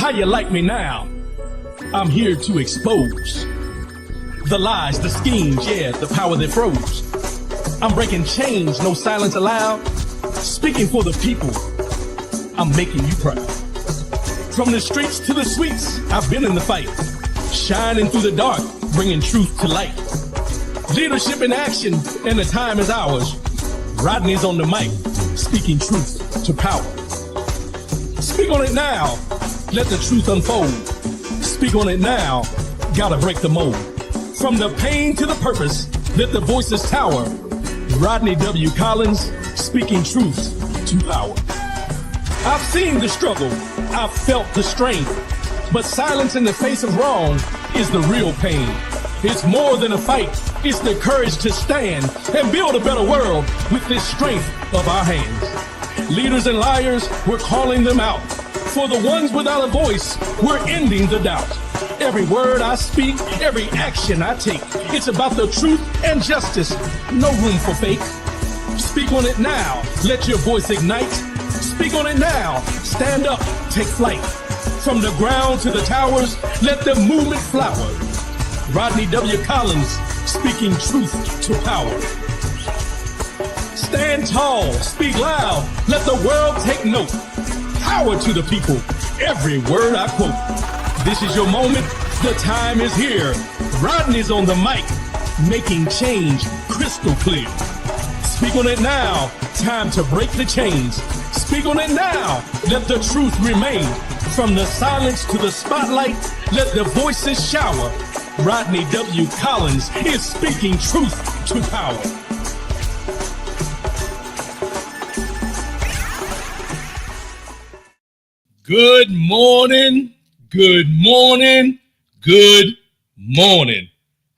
How you like me now? I'm here to expose the lies, the schemes, yeah, the power that froze. I'm breaking chains, no silence allowed. Speaking for the people, I'm making you proud. From the streets to the suites, I've been in the fight. Shining through the dark, bringing truth to light. Leadership in action, and the time is ours. Rodney's on the mic, speaking truth to power. Speak on it now, let the truth unfold. Speak on it now, gotta break the mold. From the pain to the purpose, let the voices tower. Rodney W. Collins, speaking truth to power. I've seen the struggle, I've felt the strain, but silence in the face of wrong is the real pain. It's more than a fight, it's the courage to stand and build a better world with this strength of our hands. Leaders and liars, we're calling them out. For the ones without a voice, we're ending the doubt. Every word I speak, every action I take, it's about the truth and justice, no room for fake. Speak on it now, let your voice ignite. Speak on it now, stand up, take flight. From the ground to the towers, let the movement flower. Rodney W. Collins, speaking truth to power. Stand tall, speak loud, let the world take note. Power to the people, every word I quote. This is your moment, the time is here. Rodney's on the mic, making change crystal clear. Speak on it now, time to break the chains. Speak on it now, let the truth remain. From the silence to the spotlight, let the voices shower. Rodney W. Collins is speaking truth to power. Good morning, good morning, good morning.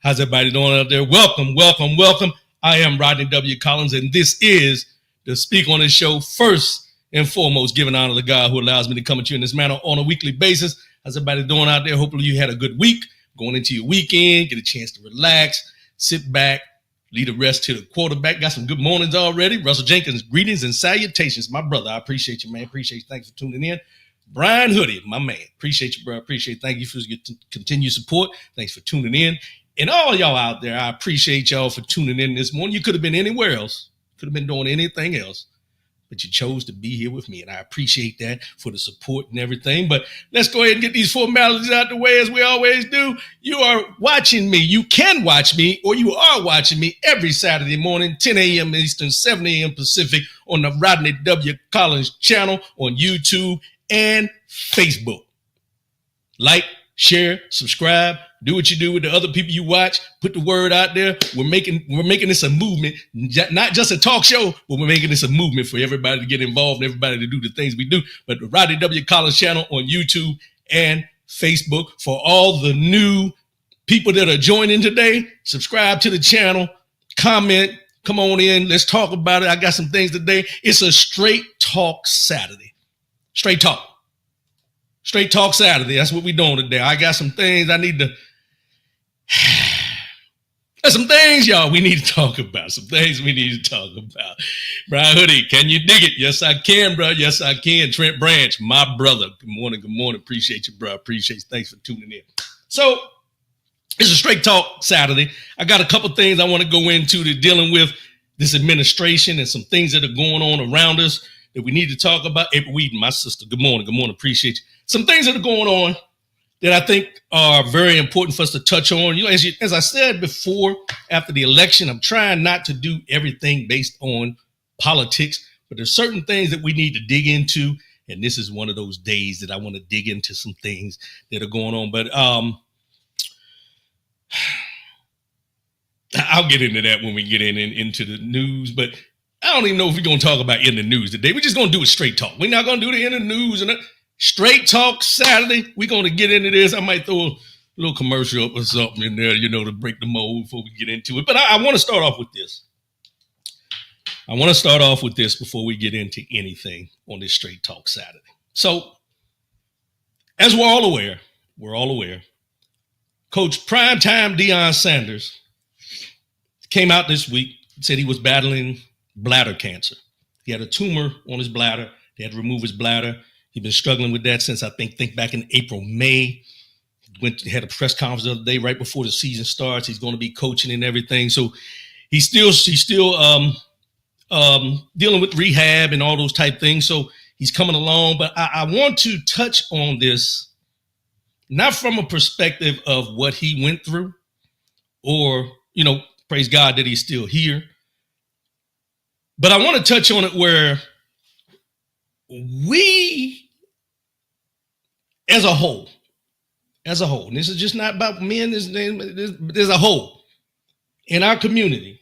How's everybody doing out there? Welcome, welcome, welcome. I am Rodney W. Collins, and this is the Speak on This Show. First and foremost, giving honor to God who allows me to come at you in this manner on a weekly basis. How's everybody doing out there? Hopefully you had a good week, going into your weekend, get a chance to relax, sit back, leave the rest to the quarterback. Got some good mornings already. Russell Jenkins, greetings and salutations. My brother, I appreciate you, man. Appreciate you. Thanks for tuning in. Brian Hoodie, my man. Appreciate you, bro. Appreciate. Thank you for your continued support. Thanks for tuning in. And all y'all out there, I appreciate y'all for tuning in this morning. You could have been anywhere else. Could have been doing anything else. But you chose to be here with me. And I appreciate that for the support and everything. But let's go ahead and get these formalities out the way as we always do. You are watching me. You can watch me, or you are watching me every Saturday morning, 10 a.m. Eastern, 7 a.m. Pacific on the Rodney W. Collins channel on YouTube and Facebook. Like, share, subscribe, do what you do with the other people you watch. Put the word out there. We're making this a movement, not just a talk show, but we're making this a movement for everybody to get involved and everybody to do the things we do. But the Rodney W. Collins channel on YouTube and Facebook. For all the new people that are joining today, subscribe to the channel, comment, come on in, let's talk about it. I got some things today. It's a straight talk Saturday. Straight talk. Straight talk Saturday. That's what we're doing today. I got some things I need to. There's some things, y'all, we need to talk about. Some things we need to talk about. Brian Hoodie, can you dig it? Yes, I can, bro. Yes, I can. Trent Branch, my brother. Good morning. Good morning. Appreciate you, bro. Appreciate you. Thanks for tuning in. So it's a straight talk Saturday. I got a couple things I want to go into to dealing with this administration and some things that are going on around us that we need to talk about. April Wheaton, my sister. Good morning. Good morning. Appreciate you. Some things that are going on that I think are very important for us to touch on. You know, as I said before, after the election, I'm trying not to do everything based on politics, but there's certain things that we need to dig into. And this is one of those days that I want to dig into some things that are going on. But I'll get into that when we get into the news. But I don't even know if we're going to talk about in the news today. We're just going to do a straight talk. We're not going to do the in the news and straight talk Saturday. We're going to get into this. I might throw a little commercial up or something in there, you know, to break the mold before we get into it. But I want to start off with this. I want to start off with this before we get into anything on this straight talk Saturday. So, as we're all aware, Coach Primetime Deion Sanders came out this week and said he was battling bladder cancer. He had a tumor on his bladder. They had to remove his bladder. He's been struggling with that since I think back in April, May. Had a press conference the other day right before the season starts. He's going to be coaching and everything. So he's still dealing with rehab and all those type things. So he's coming along. But I want to touch on this, not from a perspective of what he went through or, praise God that he's still here. But I want to touch on it where we, as a whole, and this is just not about men, there's a whole in our community,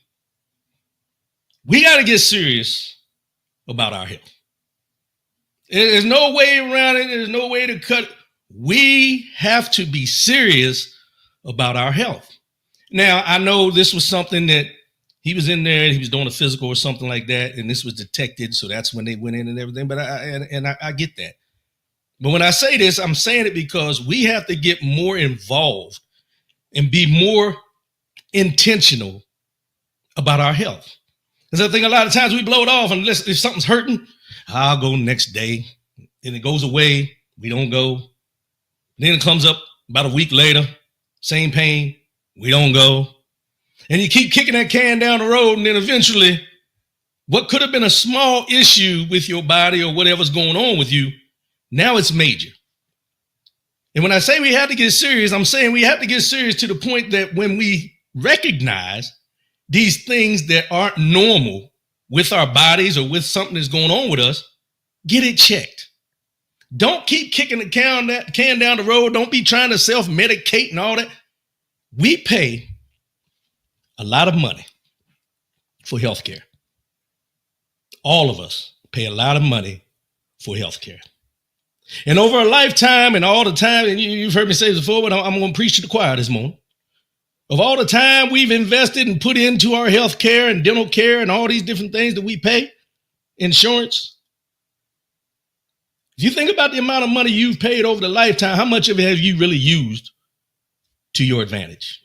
we got to get serious about our health. There's no way around it. There's no way to cut it. We have to be serious about our health. Now, I know this was something that he was in there and he was doing a physical or something like that, and this was detected, so that's when they went in and everything. But I get that. But when I say this, I'm saying it because we have to get more involved and be more intentional about our health. Because I think a lot of times we blow it off, and if something's hurting, I'll go next day. And it goes away. We don't go. Then it comes up about a week later, same pain. We don't go. And you keep kicking that can down the road, and then eventually what could have been a small issue with your body or whatever's going on with you, now it's major. And when I say we have to get serious, I'm saying we have to get serious to the point that when we recognize these things that aren't normal with our bodies or with something that's going on with us, get it checked. Don't keep kicking the can down the road. Don't be trying to self-medicate and all that. We pay a lot of money for healthcare. All of us pay a lot of money for healthcare. And over a lifetime and all the time, and you've heard me say this before, but I'm going to preach to the choir this morning. Of all the time we've invested and put into our health care and dental care and all these different things that we pay, insurance. If you think about the amount of money you've paid over the lifetime, how much of it have you really used to your advantage?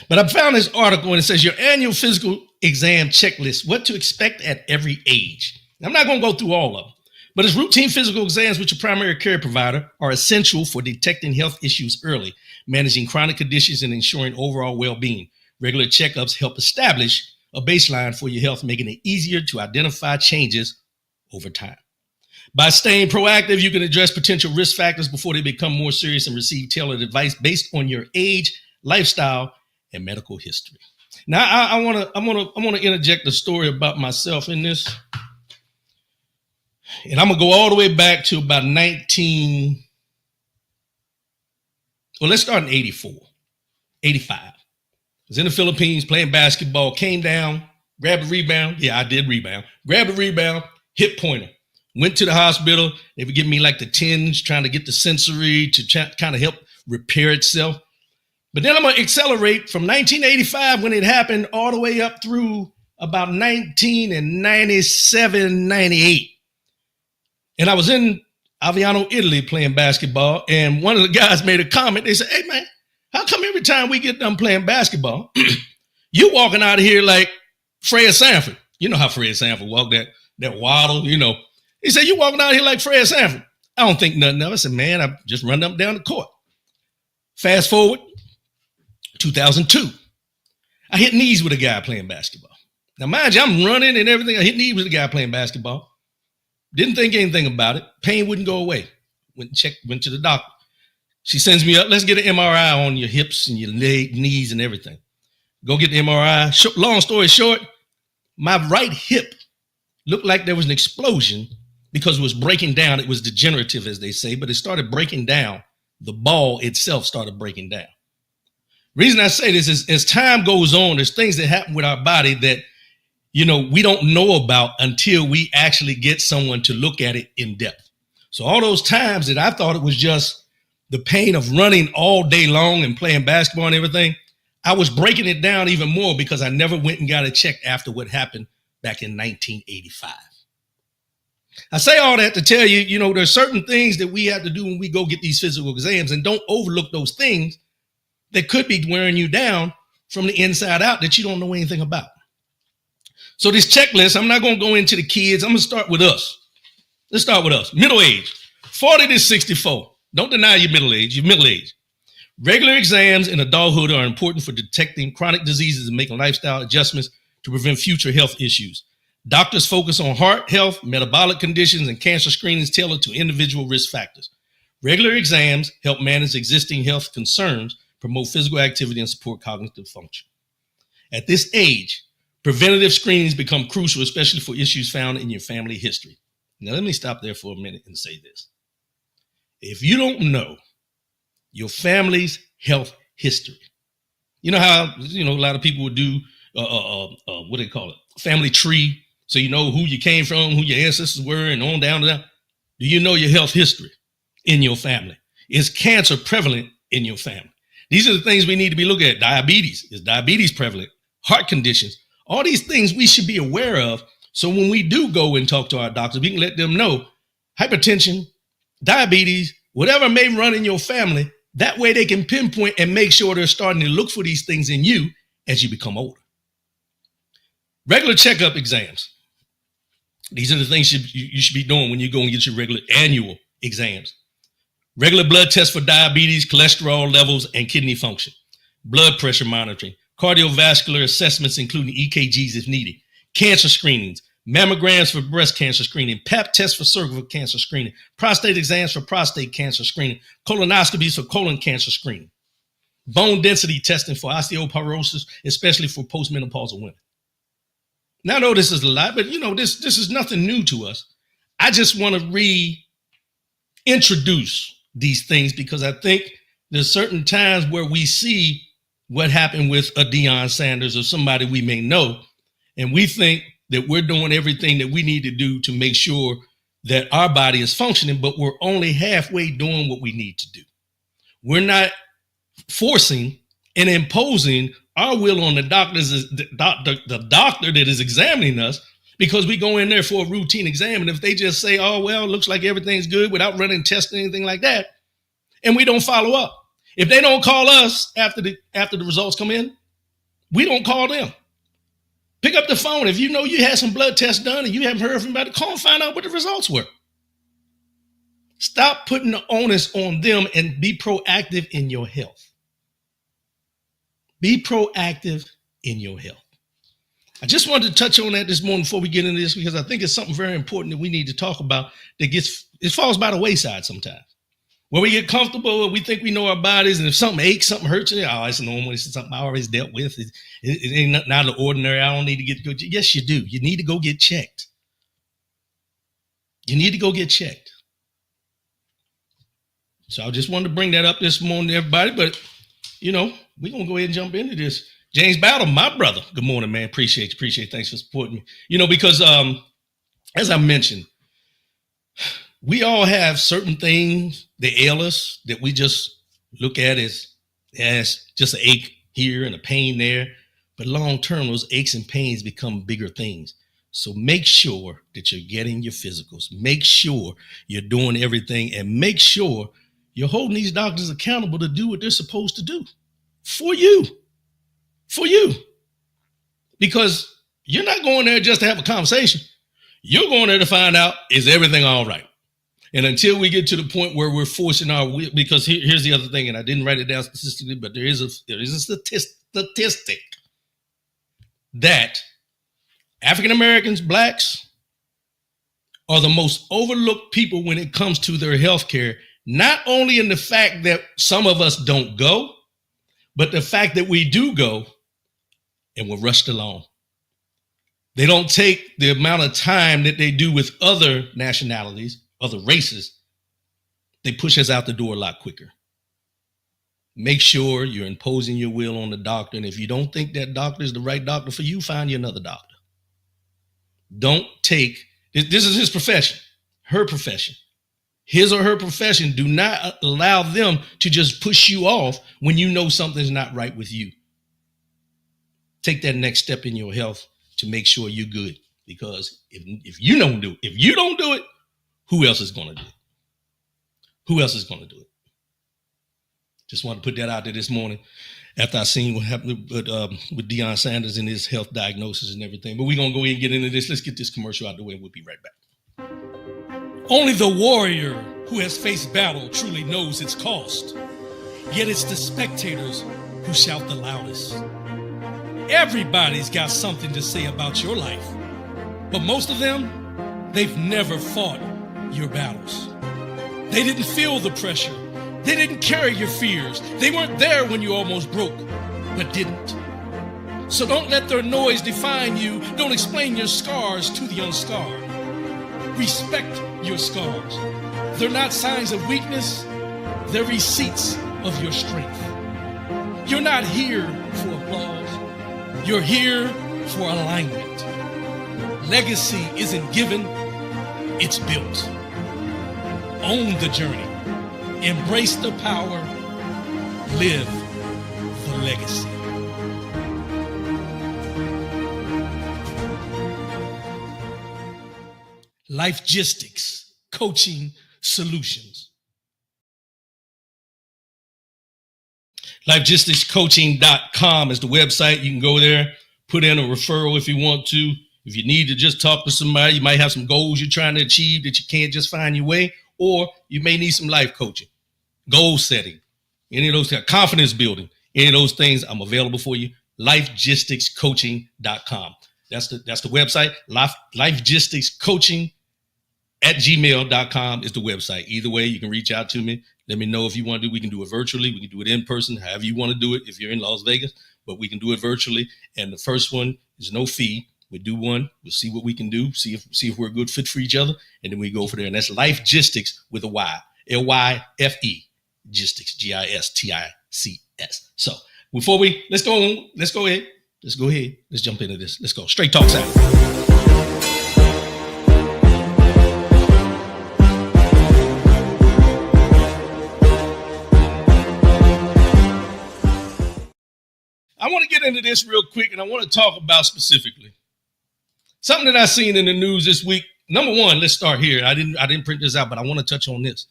But I found this article and it says your annual physical exam checklist, what to expect at every age. I'm not going to go through all of them, but it's routine physical exams with your primary care provider are essential for detecting health issues early, managing chronic conditions, and ensuring overall well-being. Regular checkups help establish a baseline for your health, making it easier to identify changes over time. By staying proactive, you can address potential risk factors before they become more serious and receive tailored advice based on your age, lifestyle, and medical history. Now, I want to interject a story about myself in this. And I'm going to go all the way back to about let's start in 85. I was in the Philippines playing basketball, came down, grabbed a rebound. Yeah, I did rebound. Grabbed a rebound, hip pointer. Went to the hospital. They were giving me like the tins, trying to get the sensory to kind of help repair itself. But then I'm going to accelerate from 1985 when it happened all the way up through about 1997, 98. And I was in Aviano, Italy playing basketball. And one of the guys made a comment. They said, "Hey, man, how come every time we get done playing basketball, you walking out of here like Fred Sanford?" You know how Fred Sanford walked, that waddle, He said, "You walking out here like Fred Sanford." I don't think nothing of it. I said, "Man, I just run up and down the court." Fast forward, 2002. I hit knees with a guy playing basketball. Now, mind you, I'm running and everything. I hit knees with a guy playing basketball. Didn't think anything about it. Pain wouldn't go away. Went to the doctor. She sends me up. "Let's get an MRI on your hips and your knees and everything." Go get the MRI. Long story short, my right hip looked like there was an explosion because it was breaking down. It was degenerative, as they say, but it started breaking down. The ball itself started breaking down. Reason I say this is as time goes on, there's things that happen with our body that, we don't know about until we actually get someone to look at it in depth. So all those times that I thought it was just the pain of running all day long and playing basketball and everything, I was breaking it down even more because I never went and got it checked after what happened back in 1985. I say all that to tell you, there's certain things that we have to do when we go get these physical exams, and don't overlook those things that could be wearing you down from the inside out that you don't know anything about. So this checklist, I'm not going to go into the kids. I'm going to start with us. Let's start with us. Middle age, 40 to 64. Don't deny your middle age. You're middle age. Regular exams in adulthood are important for detecting chronic diseases and making lifestyle adjustments to prevent future health issues. Doctors focus on heart health, metabolic conditions, and cancer screenings tailored to individual risk factors. Regular exams help manage existing health concerns, promote physical activity, and support cognitive function. At this age, preventative screenings become crucial, especially for issues found in your family history. Now, let me stop there for a minute and say this. If you don't know your family's health history, you know how, a lot of people would do, what do they call it? Family tree. So you know who you came from, who your ancestors were, and on down to that. Do you know your health history in your family? Is cancer prevalent in your family? These are the things we need to be looking at. Diabetes. Is diabetes prevalent? Heart conditions. All these things we should be aware of. So when we do go and talk to our doctors, we can let them know hypertension, diabetes, whatever may run in your family. That way they can pinpoint and make sure they're starting to look for these things in you as you become older. Regular checkup exams. These are the things you should be doing when you go and get your regular annual exams. Regular blood tests for diabetes, cholesterol levels, and kidney function. Blood pressure monitoring. Cardiovascular assessments, including EKGs if needed. Cancer screenings. Mammograms for breast cancer screening. Pap tests for cervical cancer screening. Prostate exams for prostate cancer screening. Colonoscopies for colon cancer screening. Bone density testing for osteoporosis, especially for postmenopausal women. Now, I know this is a lot, but this is nothing new to us. I just want to reintroduce these things because I think there's certain times where we see what happened with a Deion Sanders or somebody we may know, and we think that we're doing everything that we need to do to make sure that our body is functioning, but we're only halfway doing what we need to do. We're not forcing and imposing our will on the doctor that is examining us, because we go in there for a routine exam. And if they just say, oh, well, it looks like everything's good without running tests or anything like that, and we don't follow up. If they don't call us after the results come in, we don't call them. Pick up the phone. If you know you had some blood tests done and you haven't heard from anybody, call and find out what the results were. Stop putting the onus on them and be proactive in your health. Be proactive in your health. I just wanted to touch on that this morning before we get into this, because I think it's something very important that we need to talk about it falls by the wayside sometimes. Where we get comfortable, we think we know our bodies, and if something aches, something hurts, it's normal. It's something I always dealt with. It ain't nothing out of the ordinary. I don't need to get go. Yes, you do. You need to go get checked. You need to go get checked. So I just wanted to bring that up this morning to everybody, but we're going to go ahead and jump into this. James Battle, my brother. Good morning, man. Appreciate you. Thanks for supporting me. Because as I mentioned, we all have certain things that ail us that we just look at as just an ache here and a pain there. But long term, those aches and pains become bigger things. So make sure that you're getting your physicals. Make sure you're doing everything, and make sure you're holding these doctors accountable to do what they're supposed to do for you. Because you're not going there just to have a conversation. You're going there to find out, is everything all right? And until we get to the point where we're forcing our will, because here's the other thing, and I didn't write it down statistically, but there is a statistic that African Americans, blacks, are the most overlooked people when it comes to their health care, not only in the fact that some of us don't go, but the fact that we do go and we're rushed along. They don't take the amount of time that they do with other nationalities, other races. They push us out the door a lot quicker. Make sure you're imposing your will on the doctor. And if you don't think that doctor is the right doctor for you, find you another doctor. Don't take, this is his profession, her profession. His or her profession. Do not allow them to just push you off when you know something's not right with you. Take that next step in your health to make sure you're good. Because if you don't do it, who else is going to do it? Who else is going to do it? Just want to put that out there this morning after I seen what happened with Deion Sanders and his health diagnosis and everything. But we're going to go ahead and get into this. Let's get this commercial out of the way. We'll be right back. Only the warrior who has faced battle truly knows its cost. Yet it's the spectators who shout the loudest. Everybody's got something to say about your life, but most of them, they've never fought your battles. They didn't feel the pressure. They didn't carry your fears. They weren't there when you almost broke, but didn't. So don't let their noise define you. Don't explain your scars to the unscarred. Respect your scars. They're not signs of weakness. They're receipts of your strength. You're not here for applause. You're here for alignment. Legacy isn't given, it's built. Own the journey. Embrace the power. Live the legacy. Lifegistics Coaching Solutions. Lifegisticscoaching.com is the website. You can go there, put in a referral if you want to. If you need to just talk to somebody, you might have some goals you're trying to achieve that you can't just find your way, or you may need some life coaching, goal setting, any of those things, confidence building, any of those things, I'm available for you. Lifegisticscoaching.com. That's the website. Lifegisticscoaching@gmail.com is the website. Either way, you can reach out to me. Let me know if you want to do. We can do it virtually. We can do it in person, however you want to do it if you're in Las Vegas, but we can do it virtually. And the first one is no fee. We do one. We'll see what we can do. See if we're a good fit for each other, and then we go for there. And that's Lifegistics with a Y, Lyfe, Gistics, Gistics. So before let's go ahead. Let's jump into this. Let's go. Straight Talk Saturday. I want to get into this real quick, and I want to talk about specifically something that I've seen in the news this week. Number one, let's start here. I didn't print this out, but I want to touch on this.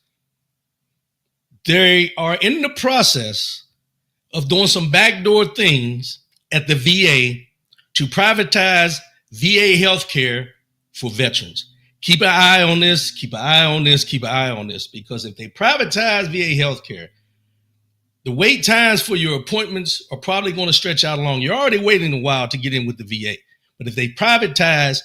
They are in the process of doing some backdoor things at the VA to privatize VA healthcare for veterans. Keep an eye on this, keep an eye on this, keep an eye on this, because if they privatize VA healthcare, the wait times for your appointments are probably going to stretch out along. You're already waiting a while to get in with the VA. But if they privatize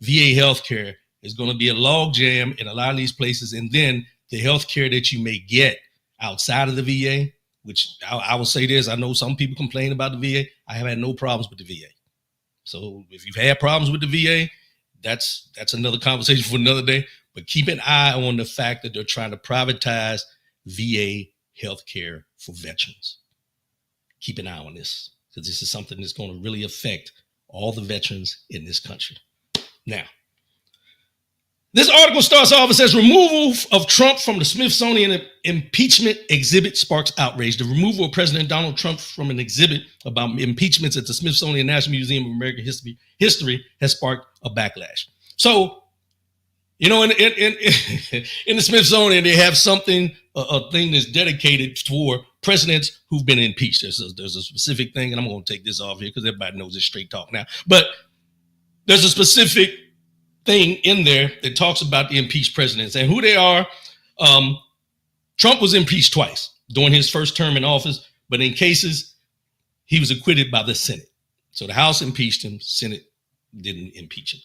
VA healthcare, it's going to be a log jam in a lot of these places. And then the healthcare that you may get outside of the VA, which I will say this, I know some people complain about the VA. I have had no problems with the VA. So if you've had problems with the VA, that's another conversation for another day. But keep an eye on the fact that they're trying to privatize VA healthcare for veterans. Keep an eye on this, because this is something that's going to really affect all the veterans in this country. Now, this article starts off and says, removal of Trump from the Smithsonian impeachment exhibit sparks outrage. The removal of President Donald Trump from an exhibit about impeachments at the Smithsonian National Museum of American History has sparked a backlash. So, you know, in the Smithsonian, they have something, a thing that's dedicated for presidents who've been impeached. There's a specific thing, and I'm going to take this off here because everybody knows it's straight talk now. But there's a specific thing in there that talks about the impeached presidents and who they are. Trump was impeached twice during his first term in office, but in cases, he was acquitted by the Senate. So the House impeached him, Senate didn't impeach him.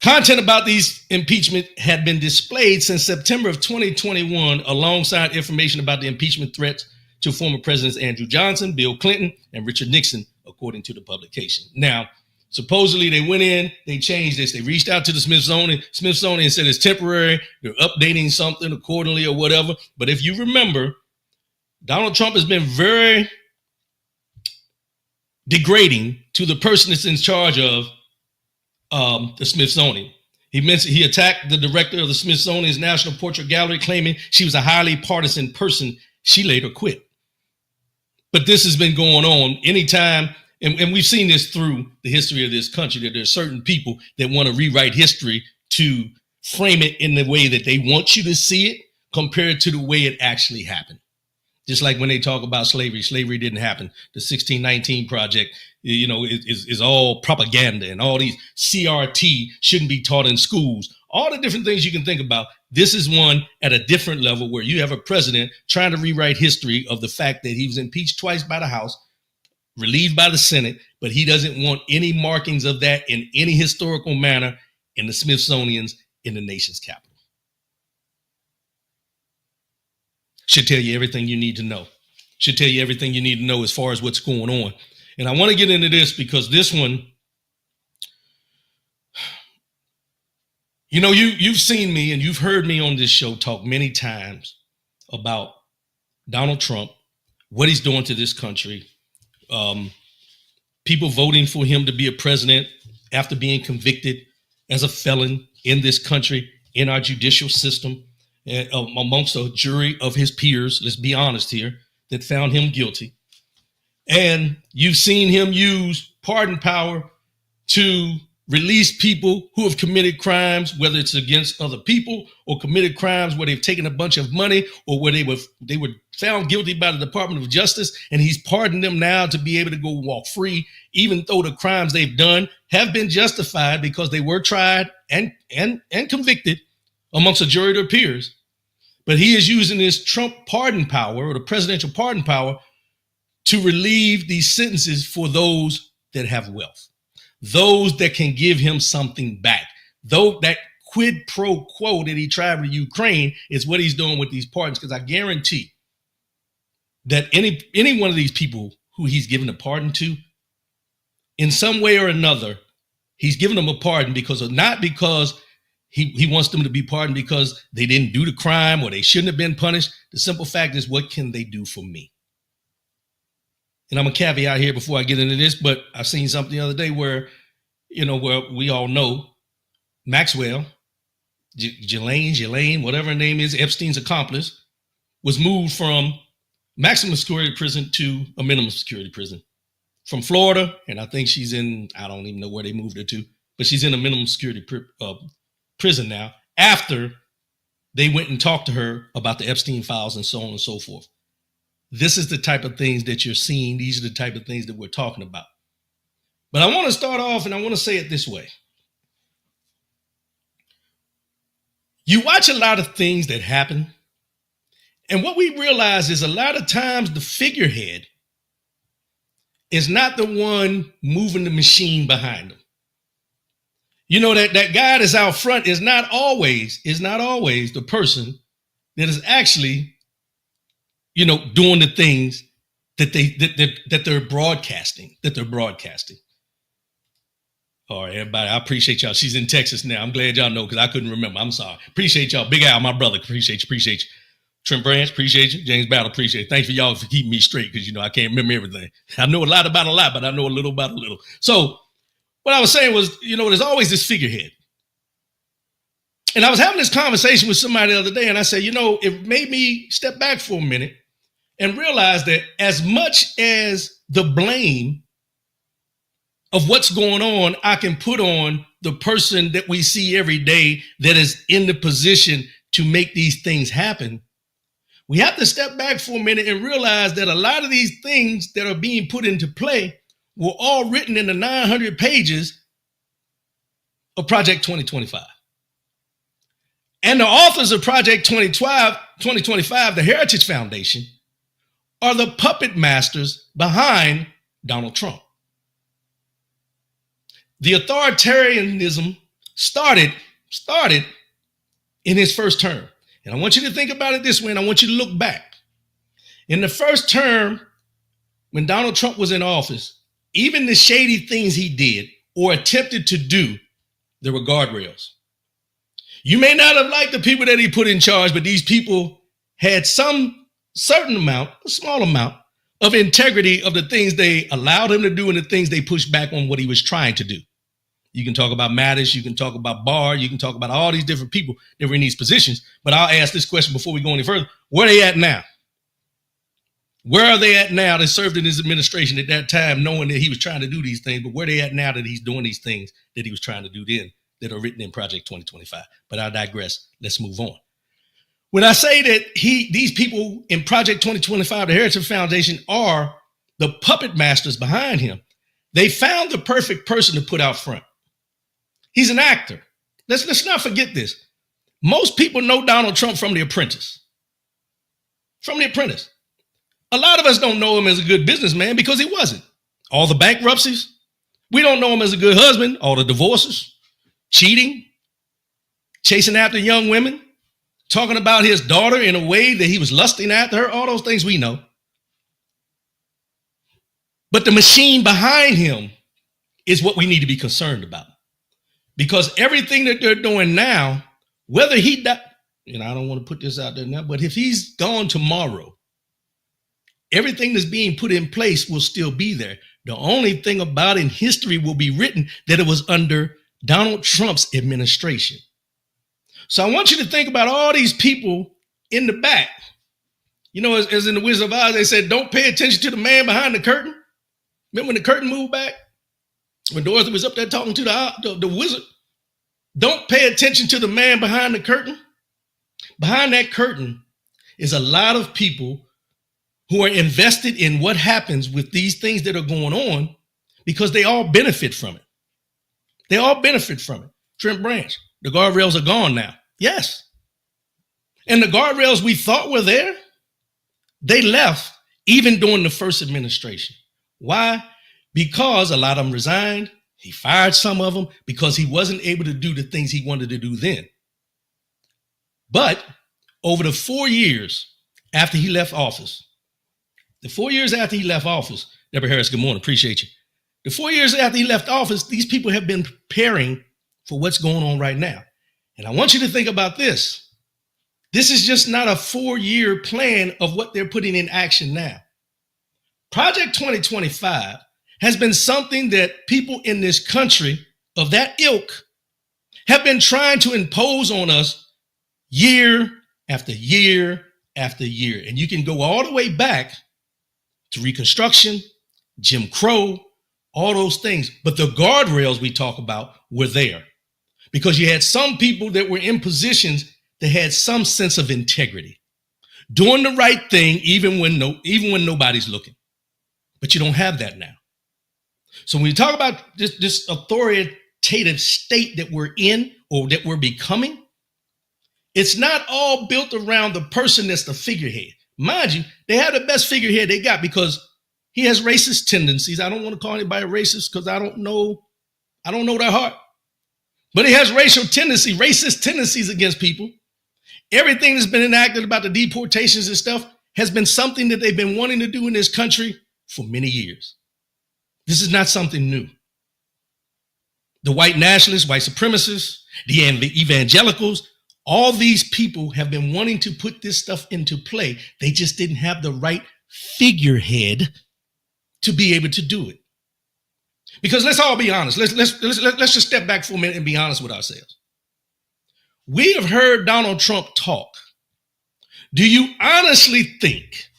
Content about these impeachment had been displayed since September of 2021, alongside information about the impeachment threats to former presidents Andrew Johnson, Bill Clinton, and Richard Nixon, according to the publication. Now, supposedly they went in, they changed this. They reached out to the Smithsonian said it's temporary. They're updating something accordingly or whatever. But if you remember, Donald Trump has been very degrading to the person that's in charge of the Smithsonian. He attacked the director of the Smithsonian's National Portrait Gallery, claiming she was a highly partisan person. She later quit. But this has been going on anytime, and we've seen this through the history of this country, that there's certain people that want to rewrite history to frame it in the way that they want you to see it compared to the way it actually happened. Just like when they talk about slavery didn't happen. The 1619 Project, is all propaganda, and all these CRT shouldn't be taught in schools. All the different things you can think about. This is one at a different level where you have a president trying to rewrite history of the fact that he was impeached twice by the House, relieved by the Senate, but he doesn't want any markings of that in any historical manner in the Smithsonian's in the nation's capital. Should tell you everything you need to know. Should tell you everything you need to know as far as what's going on. And I want to get into this because this one, you've seen me and you've heard me on this show talk many times about Donald Trump, what he's doing to this country, people voting for him to be a president after being convicted as a felon in this country, in our judicial system, amongst a jury of his peers, let's be honest here, that found him guilty. And you've seen him use pardon power to release people who have committed crimes, whether it's against other people or committed crimes where they've taken a bunch of money or where they were found guilty by the Department of Justice, and he's pardoned them now to be able to go walk free, even though the crimes they've done have been justified because they were tried and convicted amongst a jury of their peers. But he is using this Trump pardon power, or the presidential pardon power, to relieve these sentences for those that have wealth, those that can give him something back. Though that quid pro quo that he tried with Ukraine is what he's doing with these pardons, because I guarantee that any one of these people who he's given a pardon to, in some way or another, he's given them a pardon not because he wants them to be pardoned because they didn't do the crime or they shouldn't have been punished. The simple fact is, what can they do for me? And I'm a caveat here before I get into this, but I've seen something the other day where we all know Maxwell, Ghislaine, whatever her name is, Epstein's accomplice, was moved from maximum security prison to a minimum security prison from Florida. And I think she's I don't even know where they moved her to, but she's in a minimum security prison now after they went and talked to her about the Epstein files and so on and so forth. This is the type of things that you're seeing. These are the type of things that we're talking about. But I want to start off and I want to say it this way. You watch a lot of things that happen, and what we realize is a lot of times the figurehead is not the one moving the machine behind them. That guy that's out front is not always the person that is actually, doing the things that they're broadcasting. All right, everybody, I appreciate y'all. She's in Texas now. I'm glad y'all know because I couldn't remember. I'm sorry. Appreciate y'all. Big Al, my brother. Appreciate you. Trent Branch, appreciate you. James Battle, appreciate it. Thanks for y'all for keeping me straight because, I can't remember everything. I know a lot about a lot, but I know a little about a little. So what I was saying was, there's always this figurehead. And I was having this conversation with somebody the other day, and I said, it made me step back for a minute and realize that as much as the blame of what's going on, I can put on the person that we see every day that is in the position to make these things happen. We have to step back for a minute and realize that a lot of these things that are being put into play were all written in the 900 pages of Project 2025. And the authors of Project 2025, the Heritage Foundation, are the puppet masters behind Donald Trump. The authoritarianism started in his first term. And I want you to think about it this way, and I want you to look back. In the first term, when Donald Trump was in office, even the shady things he did or attempted to do, there were guardrails. You may not have liked the people that he put in charge, but these people had some certain amount, a small amount, of integrity of the things they allowed him to do and the things they pushed back on what he was trying to do. You can talk about Mattis, you can talk about Barr, you can talk about all these different people that were in these positions. But I'll ask this question before we go any further. Where are they at now? Where are they at now that served in his administration at that time, knowing that he was trying to do these things? But where are they at now that he's doing these things that he was trying to do then that are written in Project 2025? But I digress. Let's move on. When I say that these people in Project 2025, the Heritage Foundation, are the puppet masters behind him, they found the perfect person to put out front. He's an actor. Let's not forget this. Most people know Donald Trump from The Apprentice. From The Apprentice. A lot of us don't know him as a good businessman because he wasn't. All the bankruptcies. We don't know him as a good husband. All the divorces, cheating, chasing after young women, talking about his daughter in a way that he was lusting after her. All those things we know. But the machine behind him is what we need to be concerned about. Because everything that they're doing now, whether he died, and I don't want to put this out there now, but if he's gone tomorrow, everything that's being put in place will still be there. The only thing about it in history will be written that it was under Donald Trump's administration. So I want you to think about all these people in the back. You know, as in the Wizard of Oz, they said, don't pay attention to the man behind the curtain. Remember when the curtain moved back? When Dorothy was up there talking to the wizard? Don't pay attention to the man behind the curtain. Behind that curtain is a lot of people who are invested in what happens with these things that are going on because they all benefit from it. They all benefit from it. Trent Branch, the guardrails are gone now. Yes. And the guardrails we thought were there, they left even during the first administration. Why? Because a lot of them resigned. He fired some of them because he wasn't able to do the things he wanted to do then. But over the 4 years after he left office, Deborah Harris, good morning, appreciate you. The 4 years after he left office, these people have been preparing for what's going on right now. And I want you to think about this. This is just not a 4-year plan of what they're putting in action now. Project 2025 has been something that people in this country of that ilk have been trying to impose on us year after year after year. And you can go all the way back to Reconstruction, Jim Crow, all those things. But the guardrails we talk about were there because you had some people that were in positions that had some sense of integrity, doing the right thing even when nobody's looking. But you don't have that now. So when we talk about this authoritative state that we're in or that we're becoming, it's not all built around the person that's the figurehead. Mind you, they have the best figurehead they got because he has racist tendencies. I don't want to call anybody racist because I don't know their heart. But he has racist tendencies against people. Everything that's been enacted about the deportations and stuff has been something that they've been wanting to do in this country for many years. This is not something new. The white nationalists, white supremacists, the evangelicals, all these people have been wanting to put this stuff into play. They just didn't have the right figurehead to be able to do it. Because let's all be honest. Let's just step back for a minute and be honest with ourselves. We have heard Donald Trump talk. Do you honestly think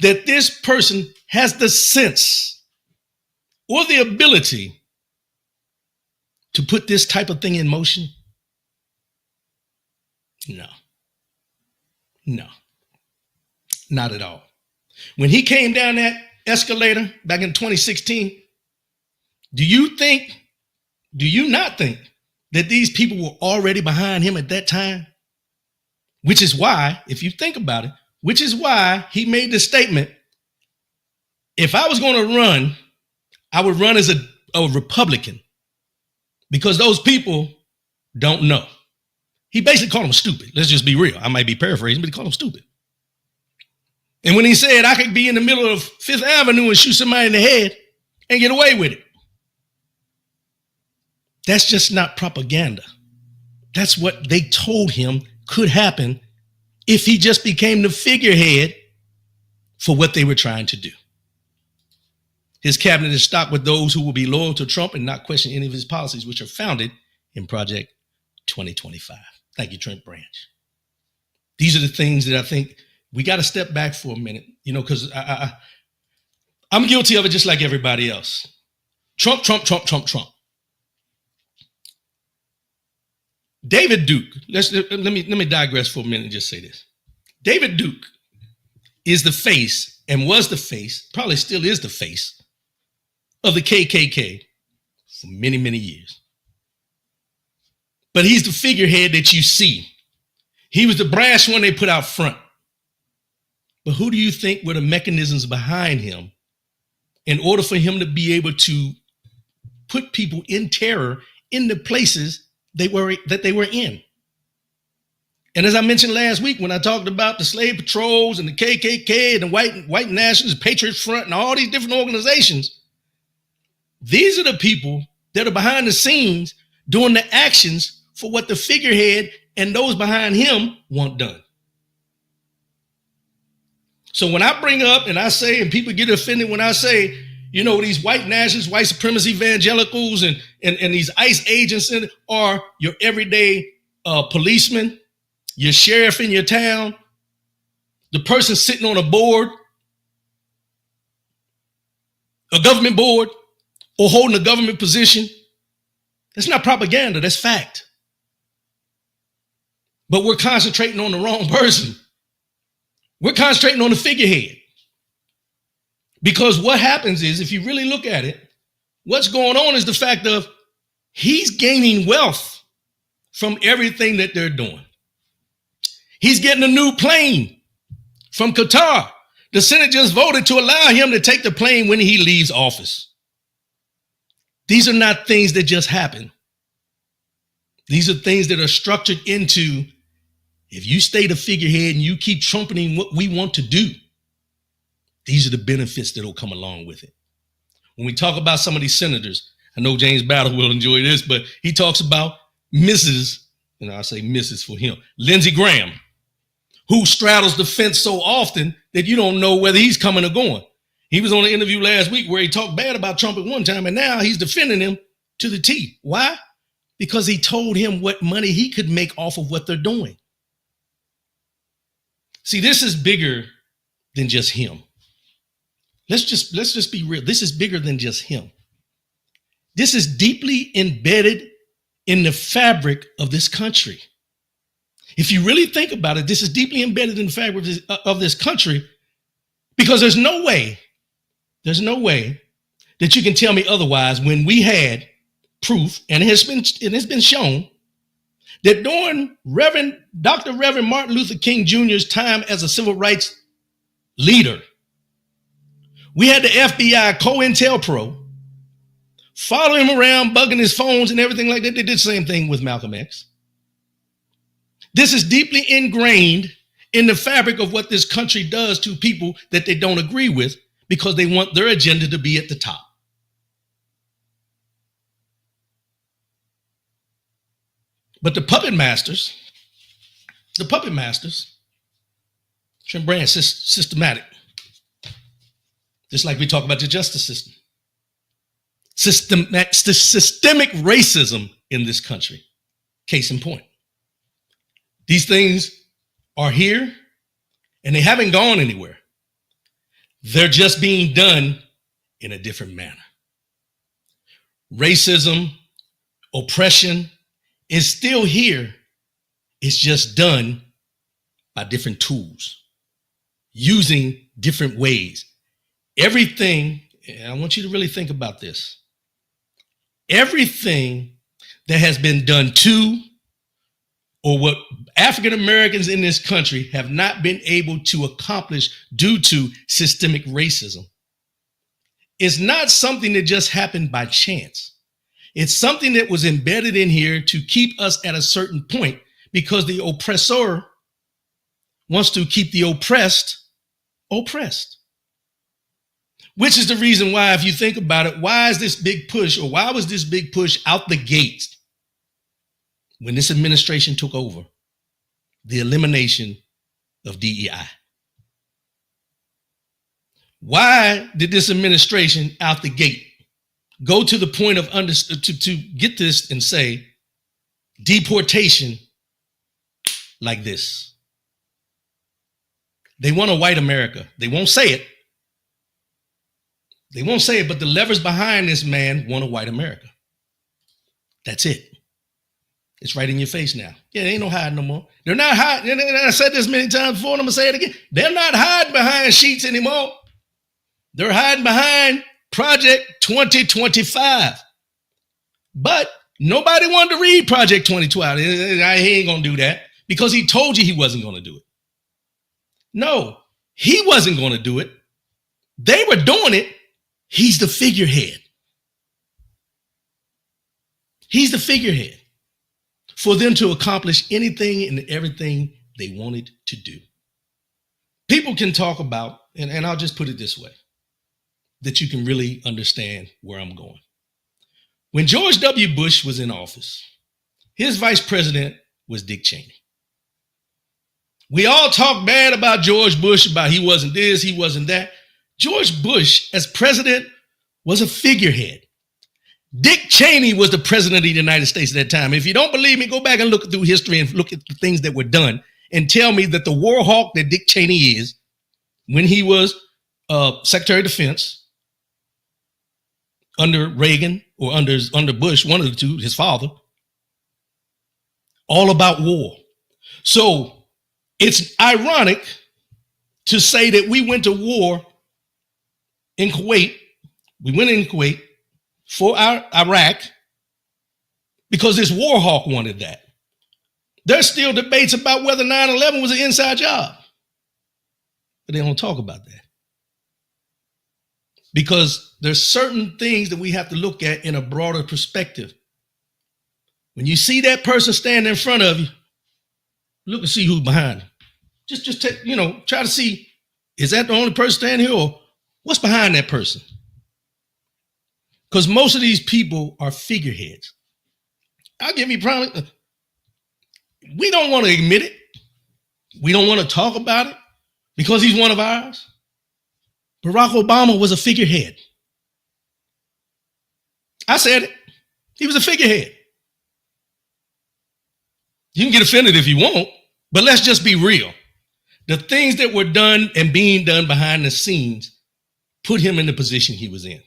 that this person has the sense or the ability to put this type of thing in motion? No, not at all. When he came down that escalator back in 2016, do you not think that these people were already behind him at that time? Which is why, if you think about it, which is why he made the statement, if I was going to run, I would run as a Republican because those people don't know. He basically called them stupid. Let's just be real. I might be paraphrasing, but he called them stupid. And when he said I could be in the middle of Fifth Avenue and shoot somebody in the head and get away with it, that's just not propaganda. That's what they told him could happen if he just became the figurehead for what they were trying to do. His cabinet is stocked with those who will be loyal to Trump and not question any of his policies, which are founded in Project 2025. Thank you, Trent Branch. These are the things that I think we got to step back for a minute, because I'm guilty of it just like everybody else. Trump. David Duke, let me digress for a minute and just say this. David Duke is the face and was the face, probably still is the face of the KKK for many, many years. But he's the figurehead that you see. He was the brash one they put out front. But who do you think were the mechanisms behind him in order for him to be able to put people in terror in the places that they were in? And as I mentioned last week, when I talked about the slave patrols and the KKK and the white nationalists, Patriot Front, and all these different organizations, these are the people that are behind the scenes doing the actions for what the figurehead and those behind him want done. So when I bring up and I say, and people get offended when I say, you know, these white nationalists, white supremacy evangelicals, and these ICE agents are your everyday policemen, your sheriff in your town, the person sitting on a board, a government board, or holding a government position. That's not propaganda, that's fact. But we're concentrating on the wrong person. We're concentrating on the figurehead. Because what happens is, if you really look at it, what's going on is the fact of he's gaining wealth from everything that they're doing. He's getting a new plane from Qatar. The Senate just voted to allow him to take the plane when he leaves office. These are not things that just happen. These are things that are structured into, if you stay the figurehead and you keep trumpeting what we want to do, these are the benefits that will come along with it. When we talk about some of these senators, I know James Battle will enjoy this, but he talks about Mrs., and I say Mrs. for him, Lindsey Graham, who straddles the fence so often that you don't know whether he's coming or going. He was on an interview last week where he talked bad about Trump at one time, and now he's defending him to the T. Why? Because he told him what money he could make off of what they're doing. See, this is bigger than just him. Let's just be real. This is bigger than just him. This is deeply embedded in the fabric of this country. If you really think about it, this is deeply embedded in the fabric of this country, because there's no way that you can tell me otherwise when we had proof, and it has been shown, that during Dr. Reverend Martin Luther King Jr.'s time as a civil rights leader, we had the FBI COINTELPRO follow him around, bugging his phones and everything like that. They did the same thing with Malcolm X. This is deeply ingrained in the fabric of what this country does to people that they don't agree with, because they want their agenda to be at the top. But the puppet masters, Trent Brand, systematic. Just like we talk about the justice system. Systemic racism in this country. Case in point. These things are here and they haven't gone anywhere. They're just being done in a different manner. Racism, oppression is still here. It's just done by different tools, using different ways. Everything, and I want you to really think about this. Everything that has been done to, or what African Americans in this country have not been able to accomplish due to systemic racism, is not something that just happened by chance. It's something that was embedded in here to keep us at a certain point, because the oppressor wants to keep the oppressed oppressed. Which is the reason why, if you think about it, why is this big push, or why was this big push out the gate when this administration took over? The elimination of DEI. Why did this administration out the gate go to the point of to get this and say deportation like this? They want a white America. They won't say it. They won't say it, but the levers behind this man want a white America. That's it. It's right in your face now. Yeah, there ain't no hiding no more. They're not hiding. And I said this many times before, and I'm going to say it again. They're not hiding behind sheets anymore. They're hiding behind Project 2025. But nobody wanted to read Project 2012. He ain't going to do that because he told you he wasn't going to do it. No, he wasn't going to do it. They were doing it. He's the figurehead. He's the figurehead for them to accomplish anything and everything they wanted to do. People can talk about, and I'll just put it this way, that you can really understand where I'm going. When George W. Bush was in office, his vice president was Dick Cheney. We all talk bad about George Bush, about he wasn't this, he wasn't that. George Bush, as president, was a figurehead. Dick Cheney was the president of the United States at that time. If you don't believe me, go back and look through history and look at the things that were done and tell me that the war hawk that Dick Cheney is, when he was Secretary of Defense under Reagan or under Bush, one of the two, his father, all about war. So it's ironic to say that we went to war in Kuwait. We went in Kuwait for Iraq because this war hawk wanted that. There's still debates about whether 9/11 was an inside job. But they don't talk about that. Because there's certain things that we have to look at in a broader perspective. When you see that person standing in front of you, look and see who's behind them. Just take, try to see, is that the only person standing here or what's behind that person? Because most of these people are figureheads. I'll give you a promise. We don't want to admit it. We don't want to talk about it because he's one of ours. Barack Obama was a figurehead. I said it. He was a figurehead. You can get offended if you want, but let's just be real. The things that were done and being done behind the scenes put him in the position he was in.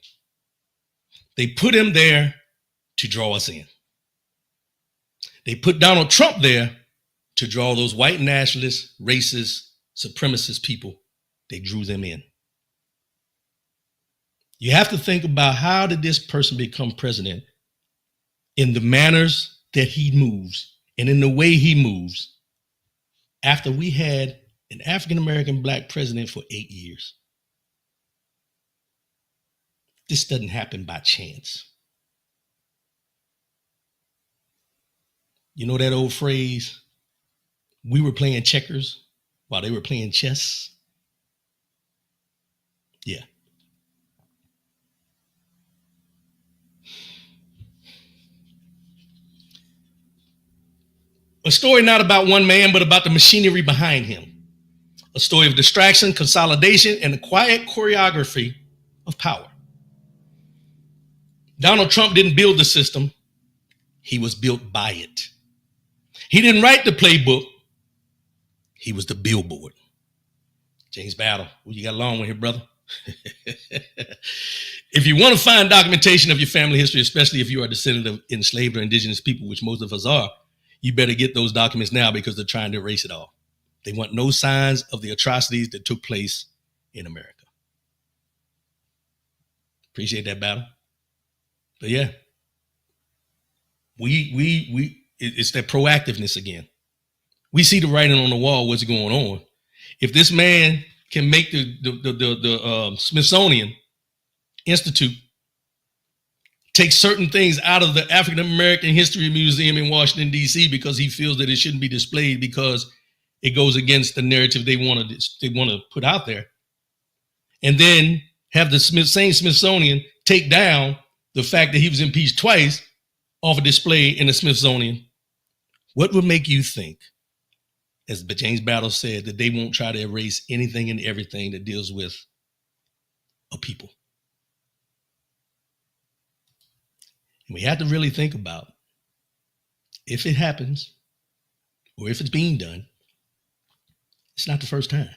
They put him there to draw us in. They put Donald Trump there to draw those white nationalists, racist, supremacist people. They drew them in. You have to think about, how did this person become president in the manners that he moves and in the way he moves after we had an African-American black president for 8 years. This doesn't happen by chance. You know that old phrase, we were playing checkers while they were playing chess? Yeah. A story not about one man, but about the machinery behind him. A story of distraction, consolidation, and the quiet choreography of power. Donald Trump didn't build the system. He was built by it. He didn't write the playbook. He was the billboard. James Battle, who you got along with here, brother? If you want to find documentation of your family history, especially if you are a descendant of enslaved or indigenous people, which most of us are, you better get those documents now because they're trying to erase it all. They want no signs of the atrocities that took place in America. Appreciate that, Battle. But yeah, it's that proactiveness again. We see the writing on the wall, what's going on. If this man can make the Smithsonian Institute take certain things out of the African American History Museum in Washington, D.C., because he feels that it shouldn't be displayed because it goes against the narrative they want to put out there, and then have the same Smithsonian take down the fact that he was impeached twice off a display in the Smithsonian, what would make you think, as James Battle said, that they won't try to erase anything and everything that deals with a people? And we have to really think about, if it happens or if it's being done, it's not the first time.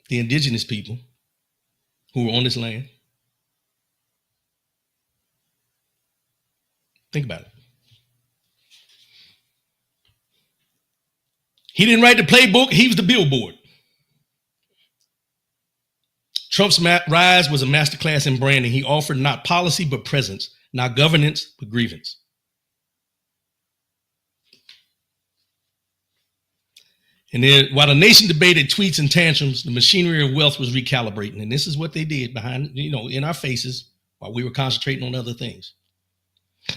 The indigenous people who were on this land, Think about it. He didn't write the playbook. He was the billboard. Trump's rise was a masterclass in branding. He offered not policy, but presence, not governance, but grievance. And then while the nation debated tweets and tantrums, the machinery of wealth was recalibrating. And this is what they did behind, in our faces while we were concentrating on other things.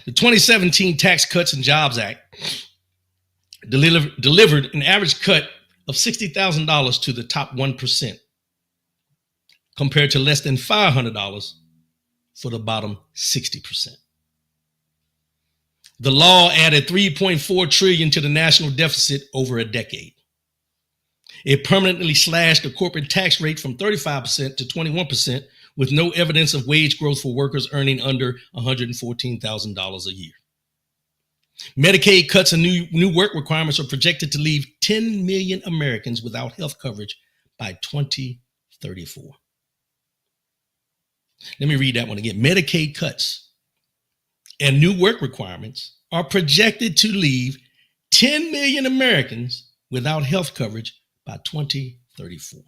The 2017 Tax Cuts and Jobs Act delivered an average cut of $60,000 to the top 1%, compared to less than $500 for the bottom 60%. The law added $3.4 trillion to the national deficit over a decade. It permanently slashed the corporate tax rate from 35% to 21%, with no evidence of wage growth for workers earning under $114,000 a year. Medicaid cuts and new work requirements are projected to leave 10 million Americans without health coverage by 2034. Let me read that one again. Medicaid cuts and new work requirements are projected to leave 10 million Americans without health coverage by 2034.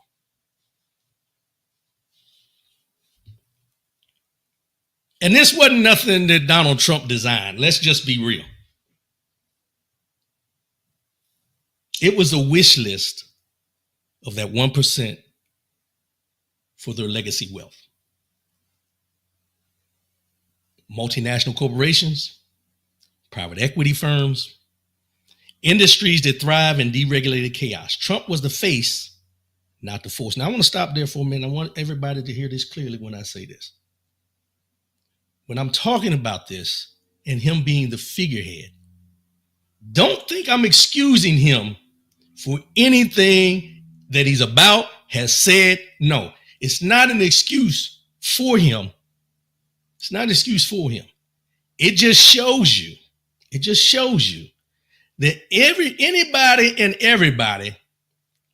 And this wasn't nothing that Donald Trump designed. Let's just be real. It was a wish list of that 1% for their legacy wealth. Multinational corporations, private equity firms, industries that thrive in deregulated chaos. Trump was the face, not the force. Now, I want to stop there for a minute. I want everybody to hear this clearly when I say this. When I'm talking about this and him being the figurehead, don't think I'm excusing him for anything that he's about, has said. No, it's not an excuse for him. It's not an excuse for him. It just shows you that anybody and everybody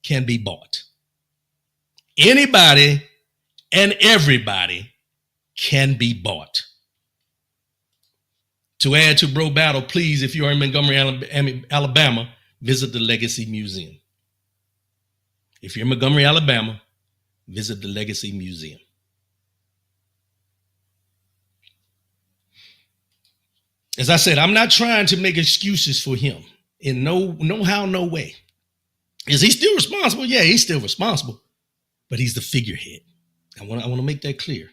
can be bought. Anybody and everybody can be bought. To add to Bro Battle, please, if you are in Montgomery, Alabama, visit the Legacy Museum. If you're in Montgomery, Alabama, visit the Legacy Museum. As I said, I'm not trying to make excuses for him in no how, no way. Is he still responsible? Yeah, he's still responsible, but he's the figurehead. I want to make that clear.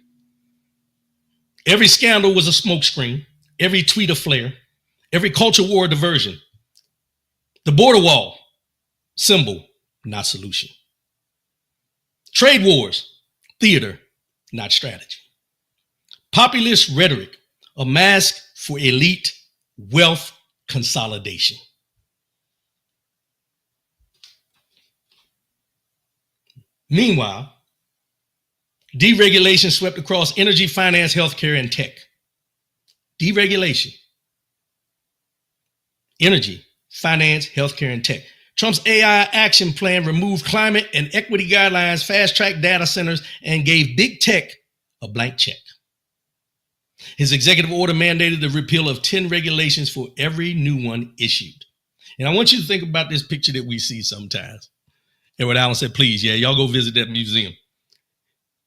Every scandal was a smokescreen. Every tweet a flare. Every culture war a diversion. The border wall, symbol, not solution. Trade wars, theater, not strategy. Populist rhetoric, a mask for elite wealth consolidation. Meanwhile, deregulation swept across energy, finance, healthcare, and tech. Deregulation, energy, finance, healthcare, and tech. Trump's AI action plan removed climate and equity guidelines, fast-tracked data centers, and gave big tech a blank check. His executive order mandated the repeal of 10 regulations for every new one issued. And I want you to think about this picture that we see sometimes. Edward Allen said, please, y'all go visit that museum.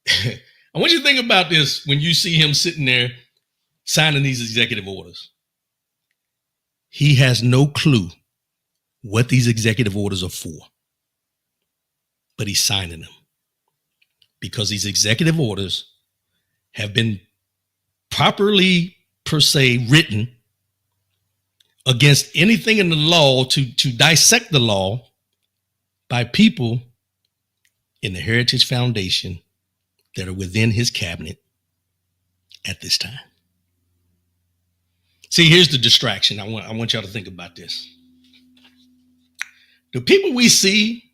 I want you to think about this when you see him sitting there signing these executive orders. He has no clue what these executive orders are for, but he's signing them because these executive orders have been properly, per se, written against anything in the law to dissect the law by people in the Heritage Foundation that are within his cabinet at this time. See, here's the distraction. I want y'all to think about this. The people we see,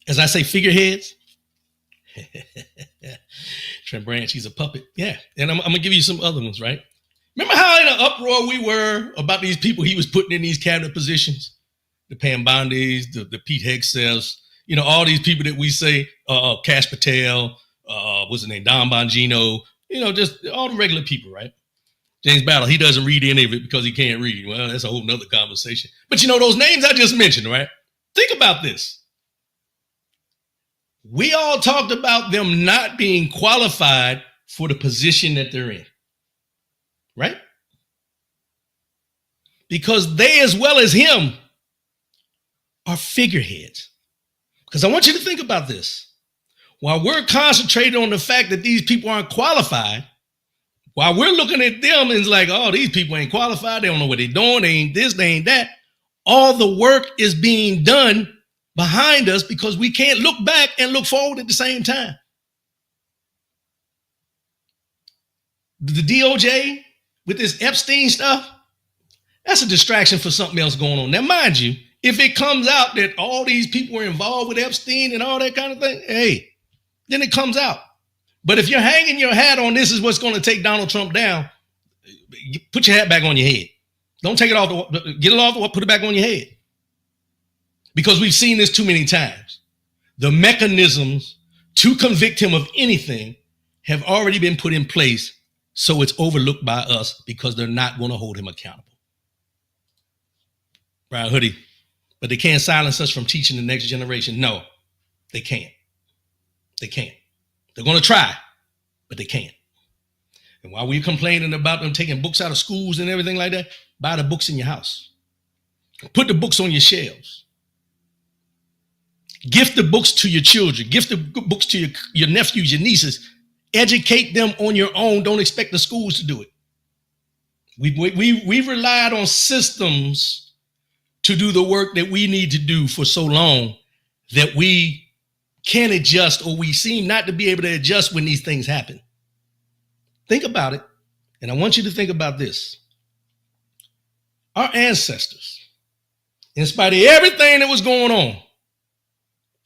as I say, figureheads. Trent Branch, he's a puppet. Yeah. And I'm going to give you some other ones, right? Remember how in an uproar we were about these people he was putting in these cabinet positions? The Pam Bondis, the Pete Hegseths, all these people that we say, Kash Patel, what's his name, Don Bongino, just all the regular people, right? James Battle, he doesn't read any of it because he can't read. Well, that's a whole nother conversation. But those names I just mentioned, right? Think about this. We all talked about them not being qualified for the position that they're in, right? Because they, as well as him, are figureheads. Because I want you to think about this. While we're concentrated on the fact that these people aren't qualified, while we're looking at them and it's like, oh, these people ain't qualified. They don't know what they're doing. They ain't this, they ain't that. All the work is being done behind us because we can't look back and look forward at the same time. The DOJ with this Epstein stuff, that's a distraction for something else going on. Now, mind you, if it comes out that all these people were involved with Epstein and all that kind of thing, hey, then it comes out. But if you're hanging your hat on this is what's going to take Donald Trump down, put your hat back on your head. Don't take it off, get it off, put it back on your head. Because we've seen this too many times. The mechanisms to convict him of anything have already been put in place, so it's overlooked by us because they're not going to hold him accountable. Right, Hoodie? But they can't silence us from teaching the next generation. No, they can't. They can't. They're going to try, but they can't. And while we're complaining about them taking books out of schools and everything like that, buy the books in your house. Put the books on your shelves. Gift the books to your children. Gift the books to your nephews, your nieces. Educate them on your own. Don't expect the schools to do it. We've relied on systems to do the work that we need to do for so long that we can't adjust, or we seem not to be able to adjust when these things happen. Think about it. And I want you to think about this. Our ancestors, in spite of everything that was going on,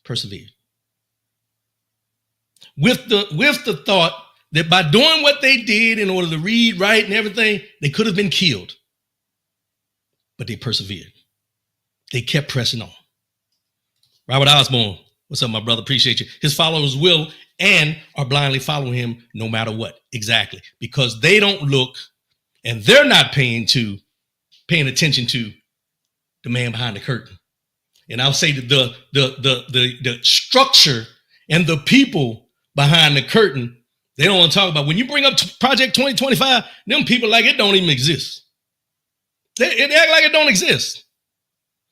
persevered. With the thought that by doing what they did in order to read, write, and everything, they could have been killed. But they persevered. They kept pressing on. Robert Osborne, what's up, my brother? Appreciate you. His followers will and are blindly following him no matter what. Exactly. Because they don't look and they're not paying attention to the man behind the curtain. And I'll say that the structure and the people behind the curtain, they don't want to talk about. When you bring up Project 2025, them people like it don't even exist. They act like it don't exist.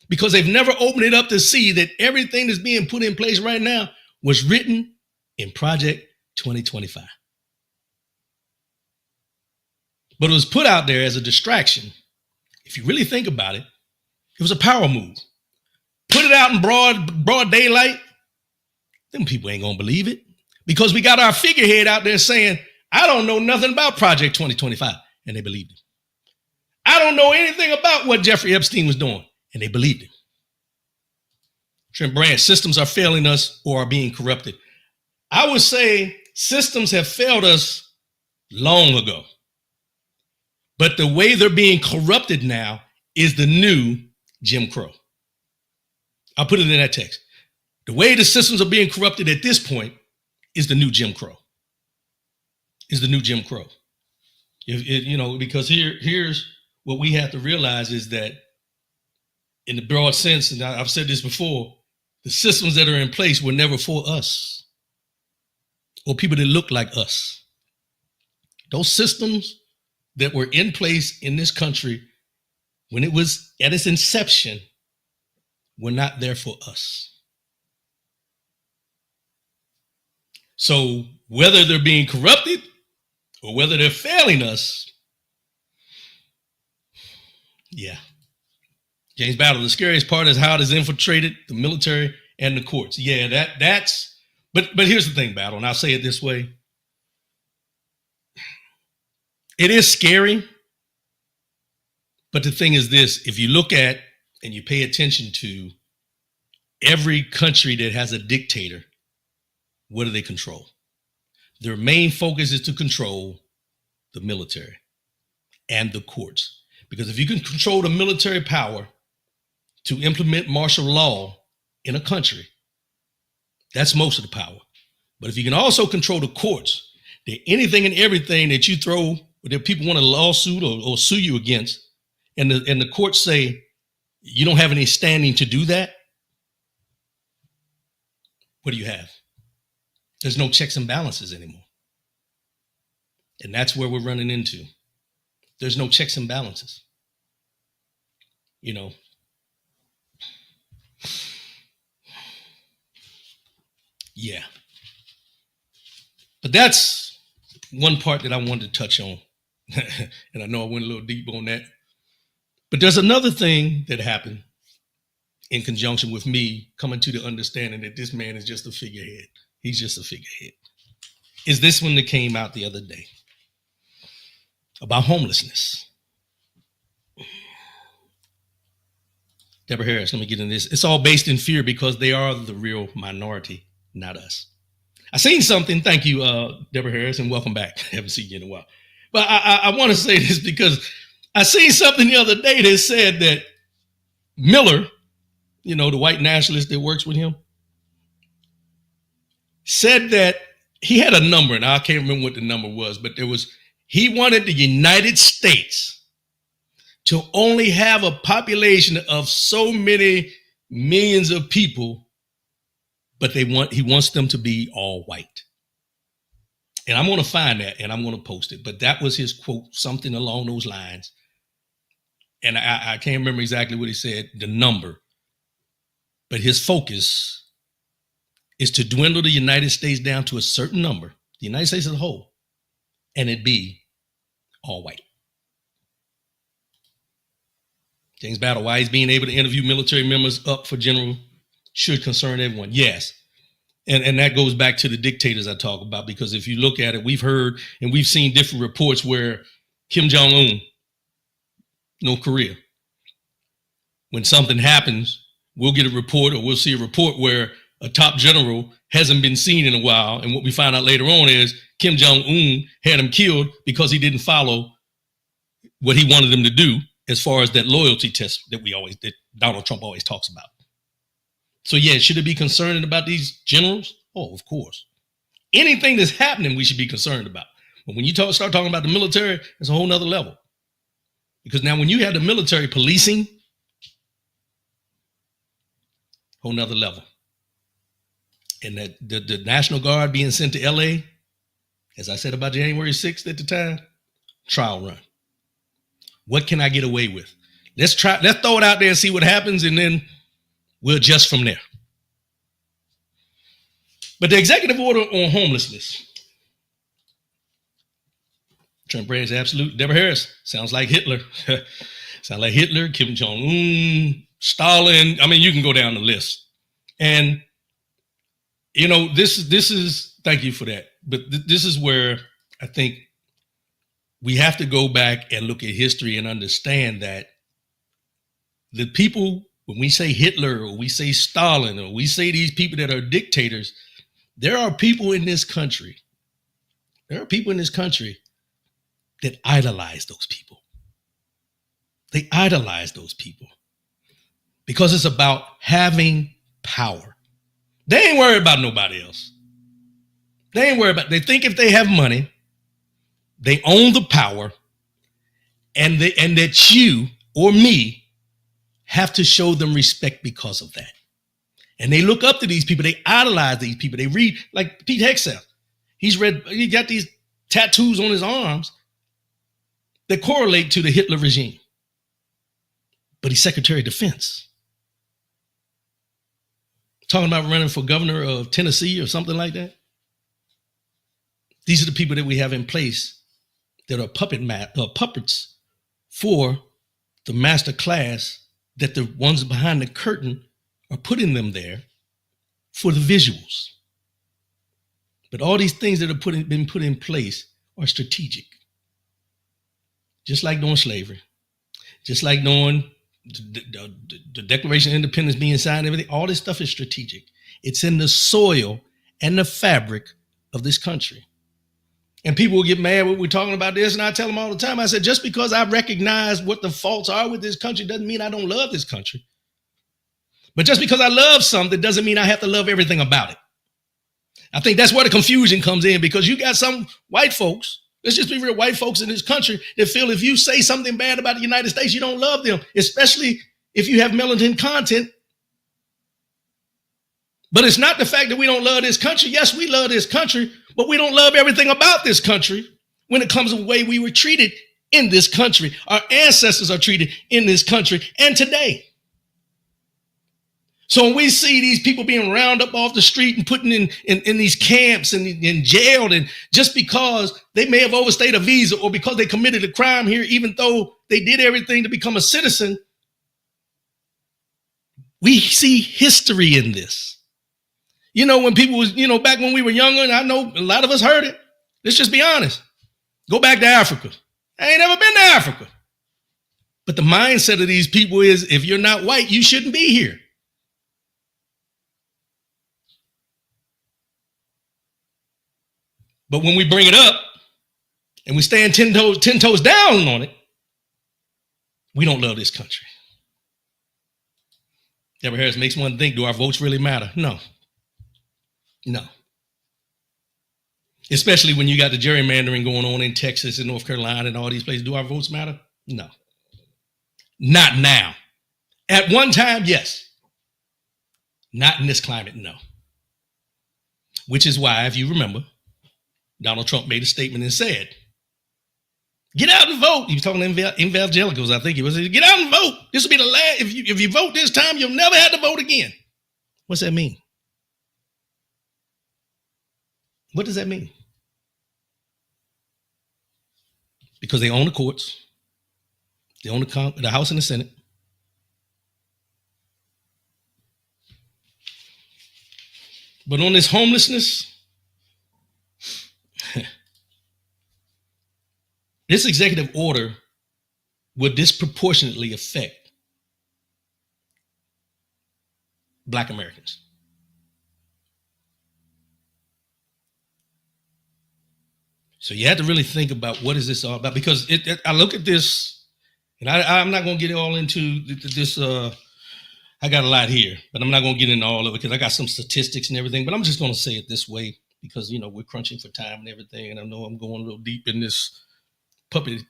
Because they've never opened it up to see that everything that's being put in place right now was written in Project 2025. But it was put out there as a distraction. If you really think about it, it was a power move. Put it out in broad daylight, them people ain't gonna believe it. Because we got our figurehead out there saying, I don't know nothing about Project 2025. And they believed him. I don't know anything about what Jeffrey Epstein was doing. And they believed him. Trent Branch, systems are failing us or are being corrupted. I would say systems have failed us long ago. But the way they're being corrupted now is the new Jim Crow. I'll put it in that text. The way the systems are being corrupted at this point is the new Jim Crow. Is the new Jim Crow. Because here's what we have to realize is that in the broad sense, and I've said this before, the systems that are in place were never for us or people that look like us. Those systems that were in place in this country when it was at its inception were not there for us. So whether they're being corrupted or whether they're failing us, yeah. James Battle, the scariest part is how it has infiltrated the military and the courts. Yeah, but here's the thing, Battle, and I'll say it this way. It is scary, but the thing is this, if you look at and you pay attention to every country that has a dictator, what do they control? Their main focus is to control the military and the courts. Because if you can control the military power to implement martial law in a country, that's most of the power. But if you can also control the courts, that anything and everything that you throw that people want a lawsuit or sue you against, and the courts say you don't have any standing to do that, what do you have? There's no checks and balances anymore. And that's where we're running into. There's no checks and balances. You know, yeah. But that's one part that I wanted to touch on. And I know I went a little deep on that. But there's another thing that happened in conjunction with me coming to the understanding that this man is just a figurehead. He's just a figurehead. Is this one that came out the other day about homelessness. Deborah Harris, let me get into this. It's all based in fear because they are the real minority, not us. I seen something. Thank you, Deborah Harris, and welcome back. I haven't seen you in a while. But I want to say this because I seen something the other day that said that Miller, you know, the white nationalist that works with him, said that he had a number, and I can't remember what the number was, but he wanted the United States to only have a population of so many millions of people, but he wants them to be all white. And I'm going to find that and I'm going to post it. But that was his quote, something along those lines. And I can't remember exactly what he said, the number. But his focus is to dwindle the United States down to a certain number, the United States as a whole, and it be all white. James Battle, why he's being able to interview military members up for general should concern everyone. Yes. And that goes back to the dictators I talk about, because if you look at it, we've heard and we've seen different reports where Kim Jong-un, North Korea, when something happens, we'll get a report or we'll see a report where a top general hasn't been seen in a while. And what we find out later on is Kim Jong-un had him killed because he didn't follow what he wanted him to do as far as that loyalty test that Donald Trump always talks about. So yeah, should it be concerned about these generals? Oh, of course. Anything that's happening, we should be concerned about. But when you start talking about the military, it's a whole nother level. Because now when you have the military policing, whole nother level. And that the National Guard being sent to LA, as I said about January 6th at the time, trial run. What can I get away with? Let's throw it out there and see what happens, and then we'll adjust from there. But the executive order on homelessness. Trump Brand is absolute. Deborah Harris sounds like Hitler. Sounds like Hitler, Kim Jong-un, Stalin. I mean, you can go down the list. And, you know, this is, thank you for that. But this is where I think we have to go back and look at history and understand that the people, when we say Hitler or we say Stalin or we say these people that are dictators, there are people in this country. There are people in this country that idolize those people. They idolize those people because it's about having power. They ain't worried about nobody else. They think if they have money, they own the power, and that you or me have to show them respect because of that. And they look up to these people. They idolize these people. They read, like Pete Hegseth. He got these tattoos on his arms that correlate to the Hitler regime. But he's Secretary of Defense. Talking about running for governor of Tennessee or something like that. These are the people that we have in place that are puppets for the master class, that the ones behind the curtain are putting them there for the visuals. But all these things that have been put in place are strategic. Just like during slavery, just like during the Declaration of Independence being signed, everything, all this stuff is strategic. It's in the soil and the fabric of this country. And people will get mad when we're talking about this, and I tell them all the time, I said, just because I recognize what the faults are with this country doesn't mean I don't love this country. But just because I love something doesn't mean I have to love everything about it. I think that's where the confusion comes in, because you got some white folks Let's just be real. White folks in this country that feel if you say something bad about the United States, you don't love them, especially if you have melanin content. But it's not the fact that we don't love this country. Yes, we love this country, but we don't love everything about this country when it comes to the way we were treated in this country. Our ancestors are treated in this country and today. So when we see these people being rounded up off the street and put in these camps and jailed, and just because they may have overstayed a visa or because they committed a crime here, even though they did everything to become a citizen, we see history in this. You know, when people was, back when we were younger, and I know a lot of us heard it. Let's just be honest. Go back to Africa. I ain't never been to Africa. But the mindset of these people is, if you're not white, you shouldn't be here. But when we bring it up and we stand 10 toes down on it, we don't love this country. Deborah Harris makes one think, do our votes really matter? No. Especially when you got the gerrymandering going on in Texas and North Carolina and all these places. Do our votes matter? No. Not now. At one time, yes. Not in this climate, no. Which is why, if you remember, Donald Trump made a statement and said, get out and vote. He was talking to evangelicals, I think he was. Get out and vote. This will be the last. If you vote this time, you'll never have to vote again. What's that mean? What does that mean? Because they own the courts. They own the House and the Senate. But on this homelessness, this executive order will disproportionately affect Black Americans. So you have to really think about what is this all about, because I look at this, and I'm not going to get all into this. I got a lot here, but I'm not going to get into all of it because I got some statistics and everything. But I'm just going to say it this way because we're crunching for time and everything, and I know I'm going a little deep in this puppet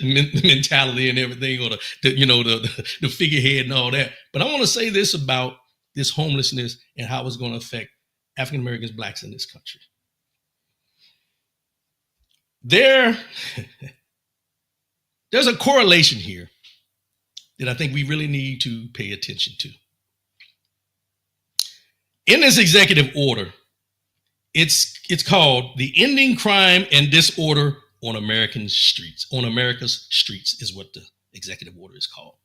mentality and everything, or the figurehead and all that. But I want to say this about this homelessness and how it's going to affect African Americans, Blacks in this country. There's a correlation here that I think we really need to pay attention to. In this executive order, it's called the Ending Crime and Disorder on America's Streets. On America's Streets is what the executive order is called.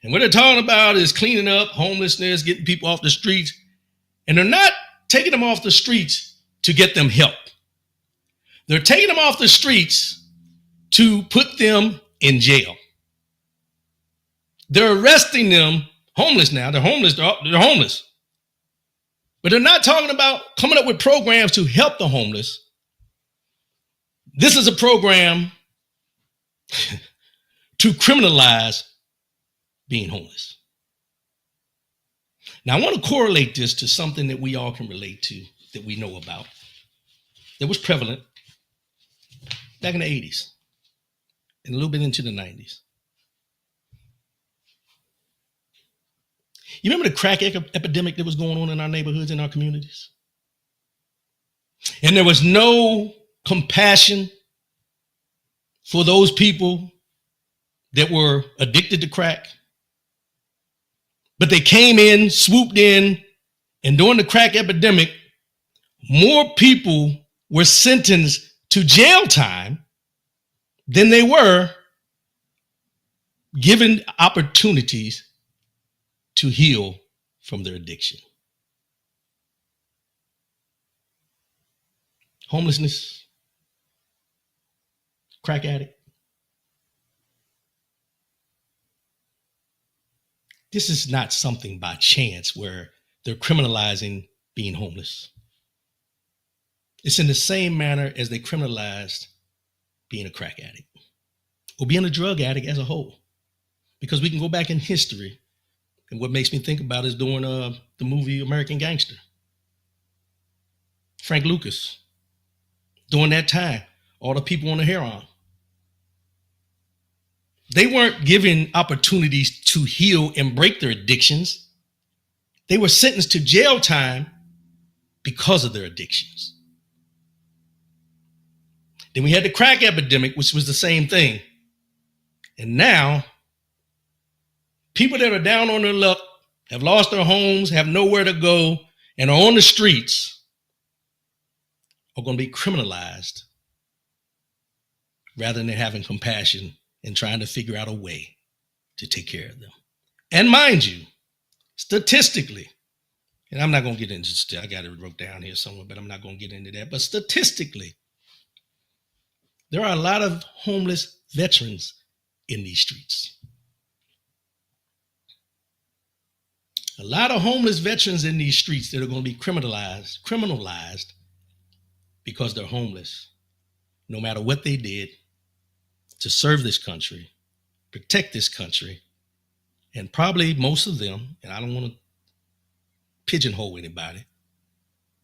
And what they're talking about is cleaning up homelessness, getting people off the streets. And they're not taking them off the streets to get them help. They're taking them off the streets to put them in jail. They're arresting them homeless now. They're homeless. They're homeless. But they're not talking about coming up with programs to help the homeless. This is a program to criminalize being homeless. Now, I want to correlate this to something that we all can relate to, that we know about, that was prevalent back in the 80s and a little bit into the 90s. You remember the crack epidemic that was going on in our neighborhoods, in our communities? And there was no compassion for those people that were addicted to crack. But they came in, swooped in, and during the crack epidemic, more people were sentenced to jail time than they were given opportunities to heal from their addiction. Homelessness, crack addict. This is not something by chance where they're criminalizing being homeless. It's in the same manner as they criminalized being a crack addict or being a drug addict as a whole. Because we can go back in history, and what makes me think about is during the movie American Gangster. Frank Lucas during that time, all the people on the heroin. They weren't given opportunities to heal and break their addictions. They were sentenced to jail time because of their addictions. Then we had the crack epidemic, which was the same thing. And now, people that are down on their luck, have lost their homes, have nowhere to go, and are on the streets are going to be criminalized rather than having compassion and trying to figure out a way to take care of them. And mind you, statistically, and I'm not going to get into it, I got it wrote down here somewhere, but I'm not going to get into that. But statistically, there are a lot of homeless veterans in these streets. A lot of homeless veterans in these streets that are going to be criminalized because they're homeless, no matter what they did to serve this country, protect this country, and probably most of them, and I don't want to pigeonhole anybody,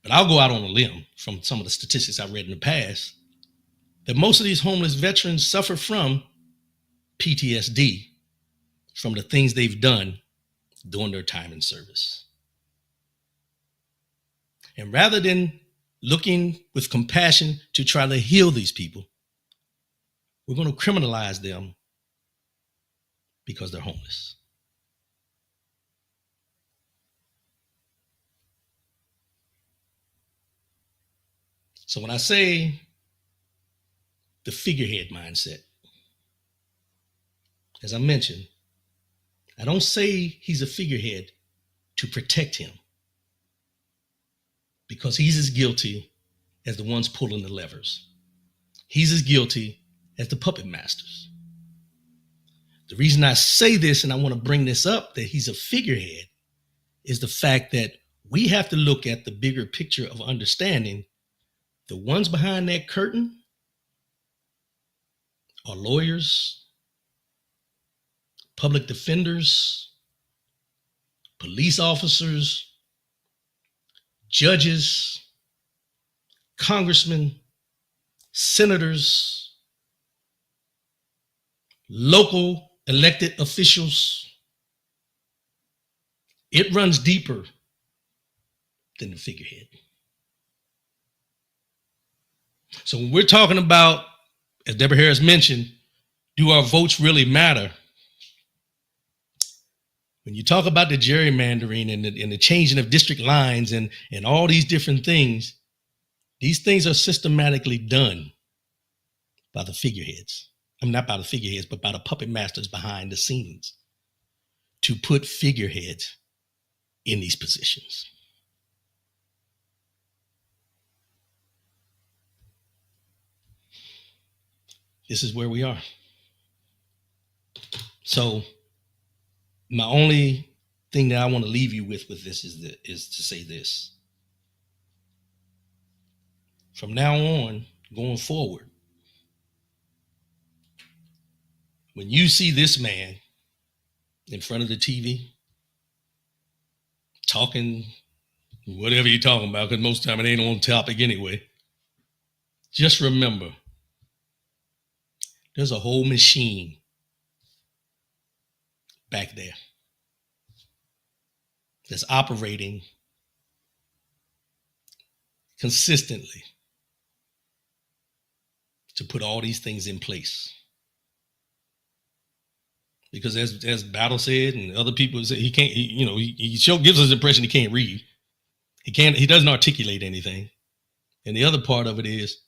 but I'll go out on a limb from some of the statistics I read in the past, that most of these homeless veterans suffer from PTSD from the things they've done during their time in service. And rather than looking with compassion to try to heal these people, we're going to criminalize them because they're homeless. So when I say the figurehead mindset, as I mentioned, I don't say he's a figurehead to protect him, because he's as guilty as the ones pulling the levers. He's as guilty as the puppet masters. The reason I say this, and I want to bring this up, that he's a figurehead, is the fact that we have to look at the bigger picture of understanding the ones behind that curtain are lawyers, public defenders, police officers, judges, congressmen, senators, local elected officials. It runs deeper than the figurehead. So when we're talking about, as Deborah Harris mentioned, do our votes really matter? When you talk about the gerrymandering and the changing of district lines and all these different things, these things are systematically done by the figureheads. I mean, not by the figureheads, but by the puppet masters behind the scenes to put figureheads in these positions. This is where we are. So my only thing that I want to leave you with this is to say this. From now on, going forward, when you see this man in front of the TV talking whatever you're talking about, because most of the time it ain't on topic anyway, just remember, there's a whole machine back there that's operating consistently to put all these things in place. Because as Battle said, and other people say, he can't, he gives us the impression he can't read. He doesn't articulate anything. And the other part of it is,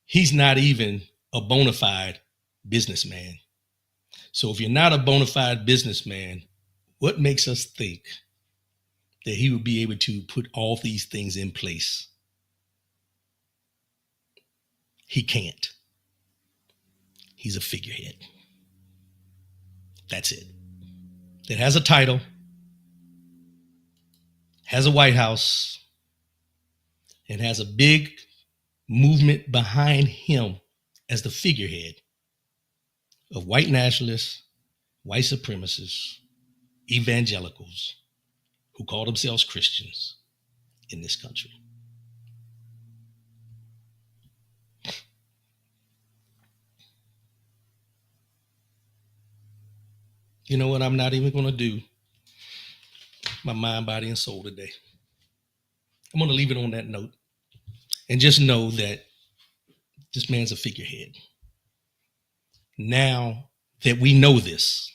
he's not even a bona fide businessman. So if you're not a bona fide businessman, what makes us think that he would be able to put all these things in place? He can't. He's a figurehead. That's it. That has a title, has a White House, and has a big movement behind him as the figurehead of white nationalists, white supremacists, evangelicals who call themselves Christians in this country. You know what? I'm not even going to do my mind, body, and soul today. I'm going to leave it on that note and just know that this man's a figurehead. Now that we know this,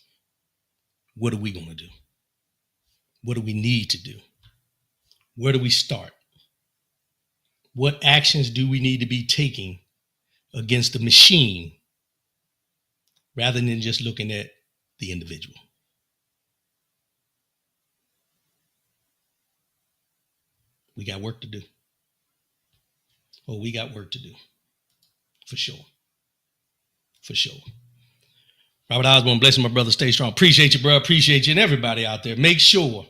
what are we going to do? What do we need to do? Where do we start? What actions do we need to be taking against the machine rather than just looking at the individual? We got work to do. Oh, we got work to do. For sure. For sure. Robert Osborne, blessing my brother. Stay strong. Appreciate you, bro. Appreciate you and everybody out there. Make sure,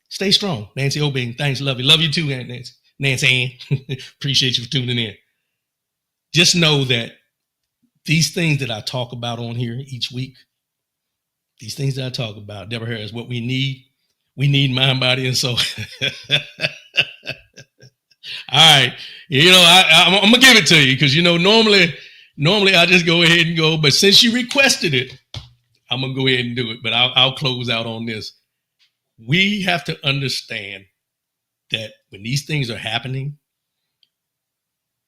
stay strong. Nancy Obing, thanks. Love you. Love you too, Nancy. Nancy Ann. Appreciate you for tuning in. Just know that these things that I talk about on here each week, these things that I talk about, Deborah Harris, what we need. We need mind, body, and soul. All right. I'm going to give it to you because, normally I just go ahead and go. But since you requested it, I'm going to go ahead and do it. But I'll close out on this. We have to understand that when these things are happening,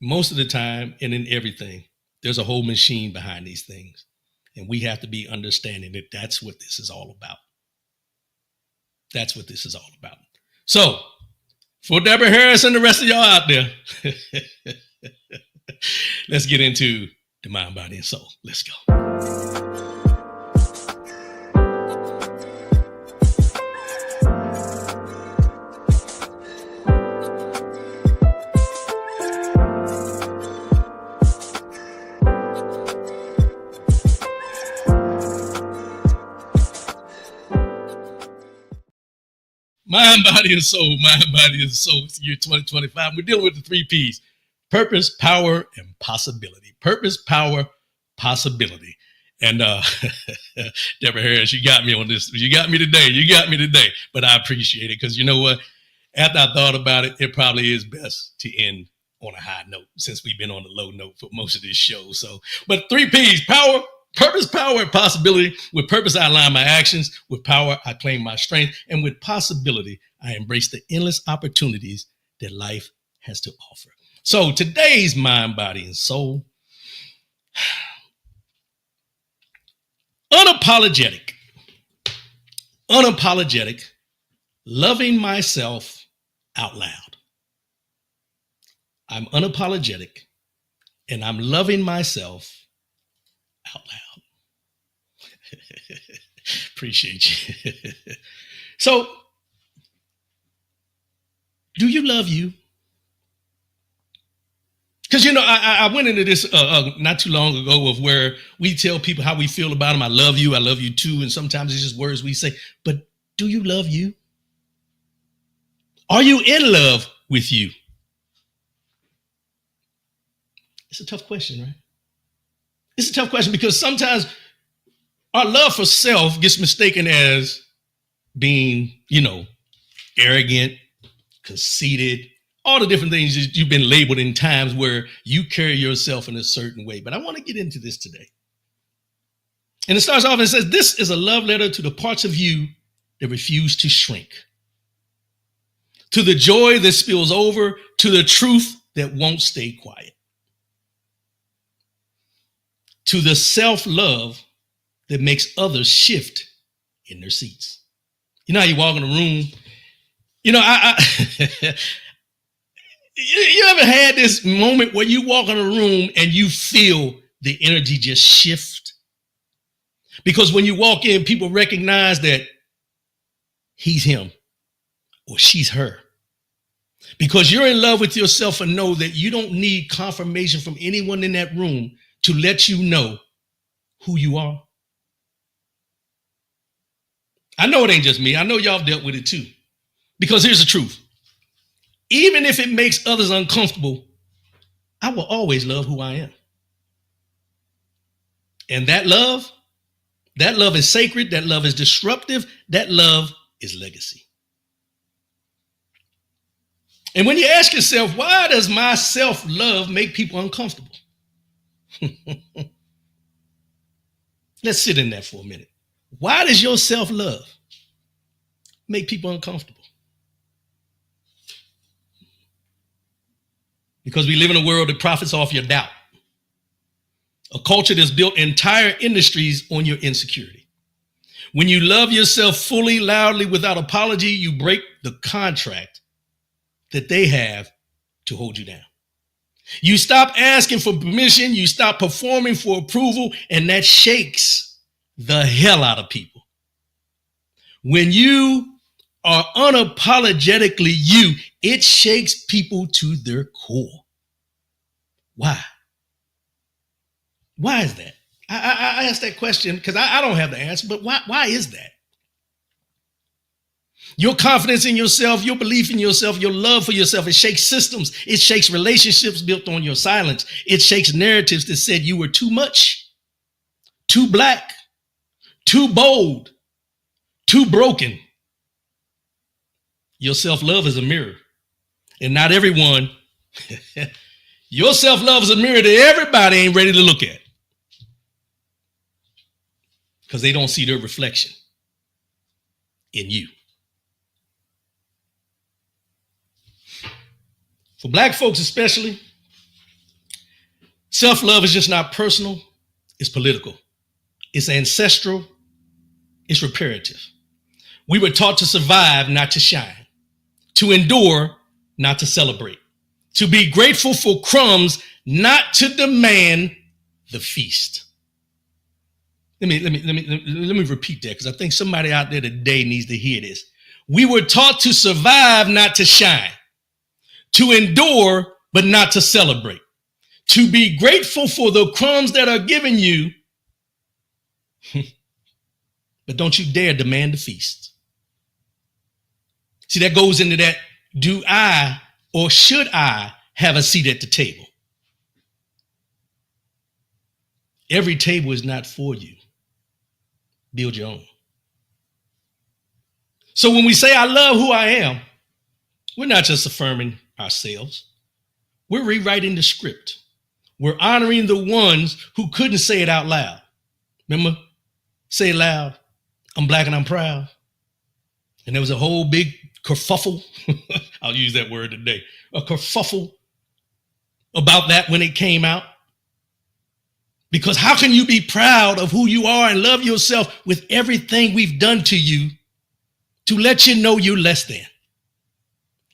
most of the time and in everything, there's a whole machine behind these things. And we have to be understanding that that's what this is all about. That's what this is all about. So, for Deborah Harris and the rest of y'all out there, let's get into the mind, body, and soul. Let's go. Mind, body, and soul. Mind, body, and soul. It's the year 2025. We're dealing with the 3 P's. Purpose, power, and possibility. Purpose, power, possibility. And Deborah Harris, you got me on this. You got me today. But I appreciate it because you know what? After I thought about it, it probably is best to end on a high note since we've been on the low note for most of this show. But 3 P's, power, purpose, power, and possibility. With purpose, I align my actions. With power, I claim my strength. And with possibility, I embrace the endless opportunities that life has to offer. So today's mind, body, and soul. Unapologetic, loving myself out loud. I'm unapologetic and I'm loving myself out loud. Appreciate you. So, do you love you? Because, I went into this not too long ago of where we tell people how we feel about them. I love you too. And sometimes it's just words we say. But do you love you? Are you in love with you? It's a tough question, right? It's a tough question because sometimes our love for self gets mistaken as being, arrogant, conceited, all the different things that you've been labeled in times where you carry yourself in a certain way. But I want to get into this today. And it starts off and says, this is a love letter to the parts of you that refuse to shrink, to the joy that spills over, to the truth that won't stay quiet, to the self-love that makes others shift in their seats. You know how you walk in a room, You ever had this moment where you walk in a room and you feel the energy just shift? Because when you walk in, people recognize that he's him or she's her. Because you're in love with yourself and know that you don't need confirmation from anyone in that room to let you know who you are. I know it ain't just me. I know y'all dealt with it too. Because here's the truth. Even if it makes others uncomfortable, I will always love who I am. And that love is sacred. That love is disruptive. That love is legacy. And when you ask yourself, why does my self-love make people uncomfortable? Let's sit in that for a minute. Why does your self-love make people uncomfortable? Because we live in a world that profits off your doubt. A culture that's built entire industries on your insecurity. When you love yourself fully, loudly, without apology, you break the contract that they have to hold you down. You stop asking for permission, you stop performing for approval, and that shakes the hell out of people. When you are unapologetically you, it shakes people to their core. Why? Why is that? I ask that question because I don't have the answer, but why is that? Your confidence in yourself, your belief in yourself, your love for yourself, it shakes systems. It shakes relationships built on your silence. It shakes narratives that said you were too much, too black, too bold, too broken. Your self-love is a mirror. And not everyone, your self-love is a mirror that everybody ain't ready to look at. Because they don't see their reflection in you. For Black folks especially, self-love is just not personal, it's political. It's ancestral, it's reparative. We were taught to survive, not to shine, to endure, not to celebrate, to be grateful for crumbs, not to demand the feast. Let me repeat that because I think somebody out there today needs to hear this. We were taught to survive, not to shine, to endure, but not to celebrate, to be grateful for the crumbs that are given you, but don't you dare demand the feast. See, that goes into that, do I or should I have a seat at the table? Every table is not for you. Build your own. So when we say, I love who I am, we're not just affirming ourselves. We're rewriting the script. We're honoring the ones who couldn't say it out loud. Remember? Say it loud. I'm black and I'm proud. And there was a whole big kerfuffle. I'll use that word today. A kerfuffle about that when it came out. Because how can you be proud of who you are and love yourself with everything we've done to you to let you know you're less than?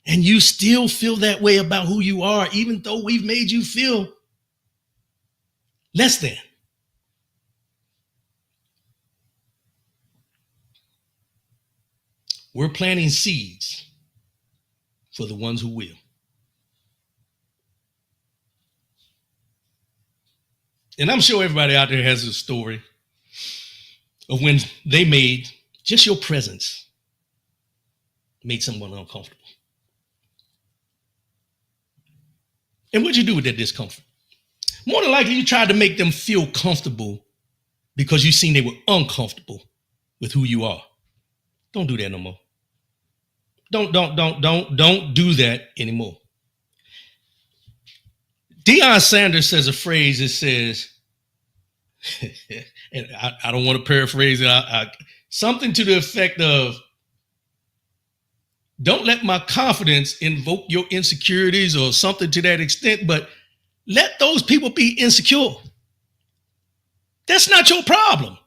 And you still feel that way about who you are, even though we've made you feel less than. We're planting seeds for the ones who will. And I'm sure everybody out there has a story of when they made just your presence made someone uncomfortable. And what'd you do with that discomfort? More than likely, you tried to make them feel comfortable because you seen they were uncomfortable with who you are. Don't do that no more. Don't do that anymore. Deion Sanders says a phrase that says, and I don't want to paraphrase it, something to the effect of, don't let my confidence invoke your insecurities or something to that extent, but let those people be insecure. That's not your problem.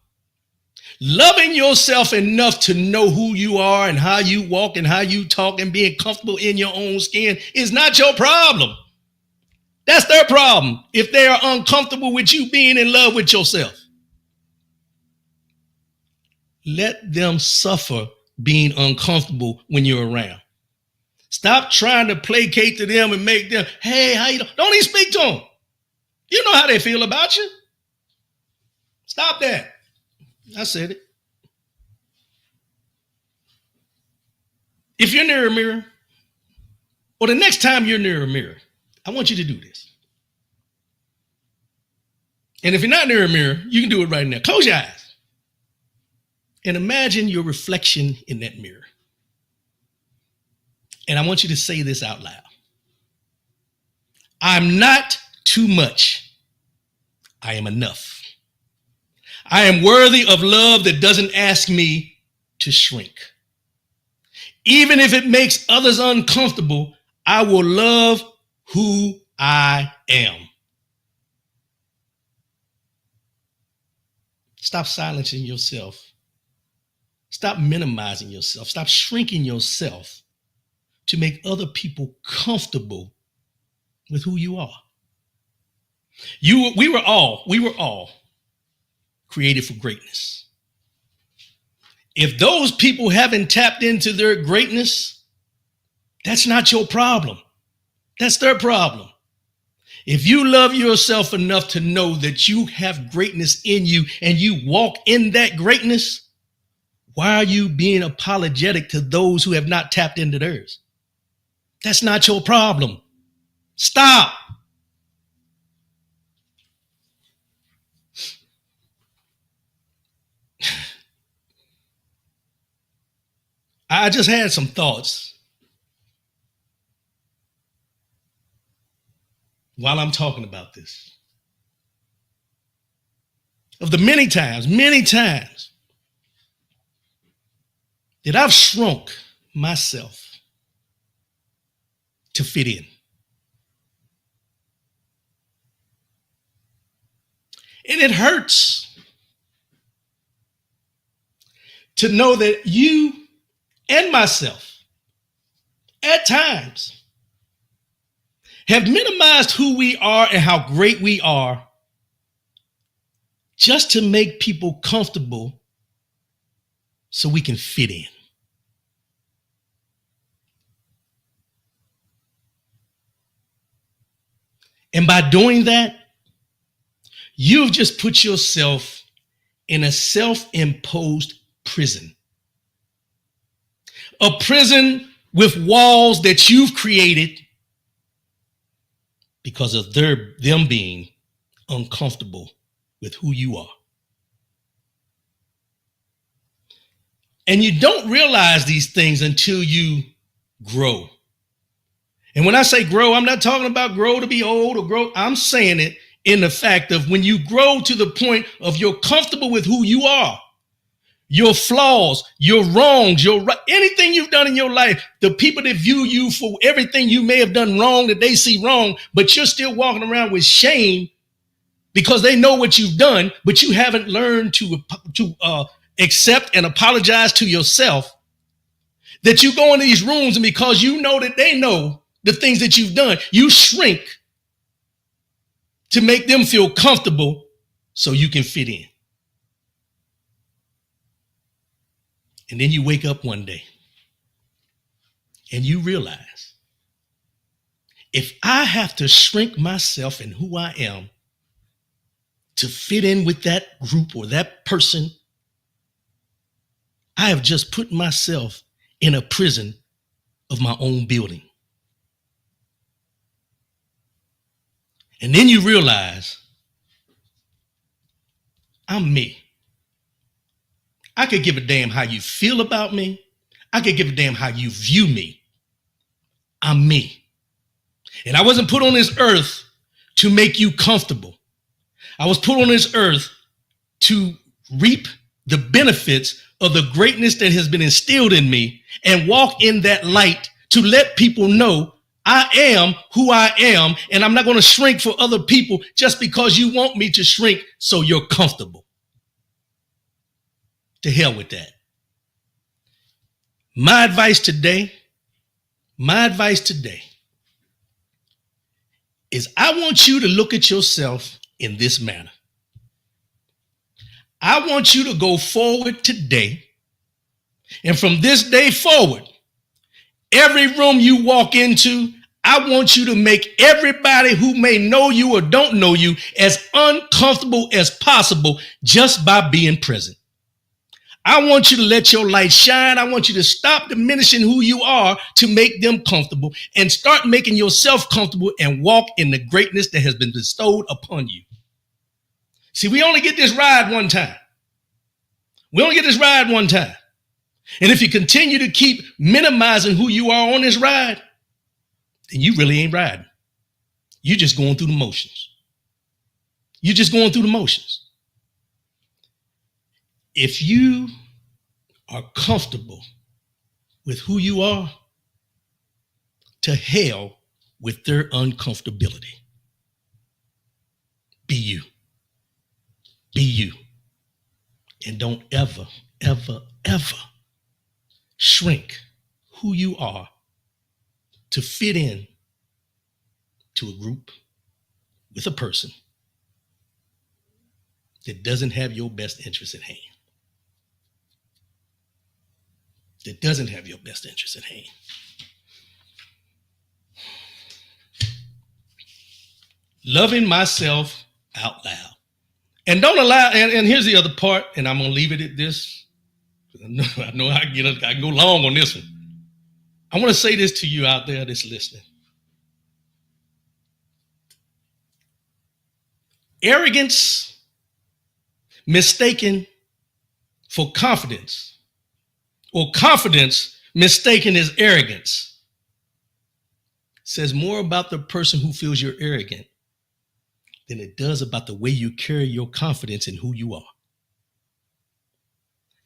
Loving yourself enough to know who you are and how you walk and how you talk and being comfortable in your own skin is not your problem. That's their problem if they are uncomfortable with you being in love with yourself. Let them suffer being uncomfortable when you're around. Stop trying to placate to them and make them, hey, how you doing? Don't even speak to them. You know how they feel about you. Stop that. I said it. If you're near a mirror, or the next time you're near a mirror, I want you to do this. And if you're not near a mirror, you can do it right now. Close your eyes and imagine your reflection in that mirror. And I want you to say this out loud. I'm not too much. I am enough. I am worthy of love that doesn't ask me to shrink. Even if it makes others uncomfortable, I will love who I am. Stop silencing yourself. Stop minimizing yourself. Stop shrinking yourself to make other people comfortable with who you are. We were all created for greatness. If those people haven't tapped into their greatness, that's not your problem. That's their problem. If you love yourself enough to know that you have greatness in you and you walk in that greatness, why are you being apologetic to those who have not tapped into theirs? That's not your problem. Stop. I just had some thoughts while I'm talking about this. Of the many times that I've shrunk myself to fit in. And it hurts to know that you and myself at times have minimized who we are and how great we are just to make people comfortable so we can fit in. And by doing that, you've just put yourself in a self-imposed prison. A prison with walls that you've created because of them being uncomfortable with who you are. And you don't realize these things until you grow. And when I say grow, I'm not talking about grow to be old or grow. I'm saying it in the fact of when you grow to the point of you're comfortable with who you are, your flaws, your wrongs, anything you've done in your life, the people that view you for everything you may have done wrong that they see wrong, but you're still walking around with shame because they know what you've done, but you haven't learned to accept and apologize to yourself. That you go into these rooms and because you know that they know the things that you've done, you shrink to make them feel comfortable so you can fit in. And then you wake up one day and you realize, if I have to shrink myself and who I am to fit in with that group or that person, I have just put myself in a prison of my own building. And then you realize, I'm me. I could give a damn how you feel about me. I could give a damn how you view me. I'm me. And I wasn't put on this earth to make you comfortable. I was put on this earth to reap the benefits of the greatness that has been instilled in me and walk in that light to let people know I am who I am, and I'm not going to shrink for other people just because you want me to shrink so you're comfortable. To hell with that. My advice today is I want you to look at yourself in this manner. I want you to go forward today, and from this day forward, every room you walk into, I want you to make everybody who may know you or don't know you as uncomfortable as possible just by being present. I want you to let your light shine. I want you to stop diminishing who you are to make them comfortable and start making yourself comfortable and walk in the greatness that has been bestowed upon you. See, we only get this ride one time. And if you continue to keep minimizing who you are on this ride, then you really ain't riding. You're just going through the motions. If you are comfortable with who you are, to hell with their uncomfortability. Be you. Be you. And don't ever, ever, ever shrink who you are to fit in to a group with a person that doesn't have your best interest at hand. That doesn't have your best interest at hand. Loving myself out loud. And don't allow, and here's the other part, and I'm going to leave it at this. I know I can go long on this one. I want to say this to you out there that's listening. Arrogance mistaken for confidence, or confidence mistaken as arrogance, says more about the person who feels you're arrogant than it does about the way you carry your confidence in who you are.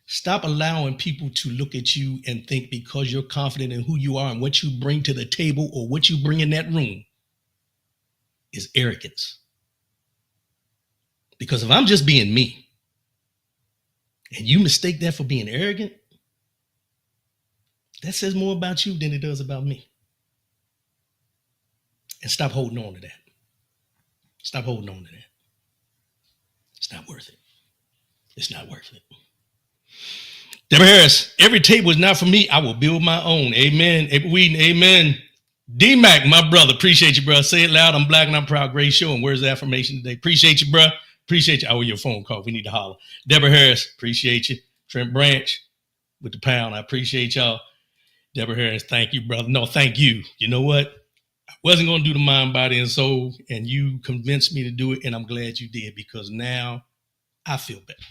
Stop allowing people to look at you and think because you're confident in who you are and what you bring to the table or what you bring in that room is arrogance. Because if I'm just being me and you mistake that for being arrogant, that says more about you than it does about me. And stop holding on to that. Stop holding on to that. It's not worth it. It's not worth it. Deborah Harris, every table is not for me. I will build my own. Amen. Whedon, amen. D-Mac, my brother. Appreciate you, bro. Say it loud. I'm black and I'm proud. Great show. And where's the affirmation today? Appreciate you, bro. Appreciate you. Oh, your phone call. We need to holler. Deborah Harris, appreciate you. Trent Branch with the pound. I appreciate y'all. Deborah Harris, thank you, brother. No, thank you. You know what? I wasn't going to do the mind, body, and soul, and you convinced me to do it, and I'm glad you did, because now I feel better.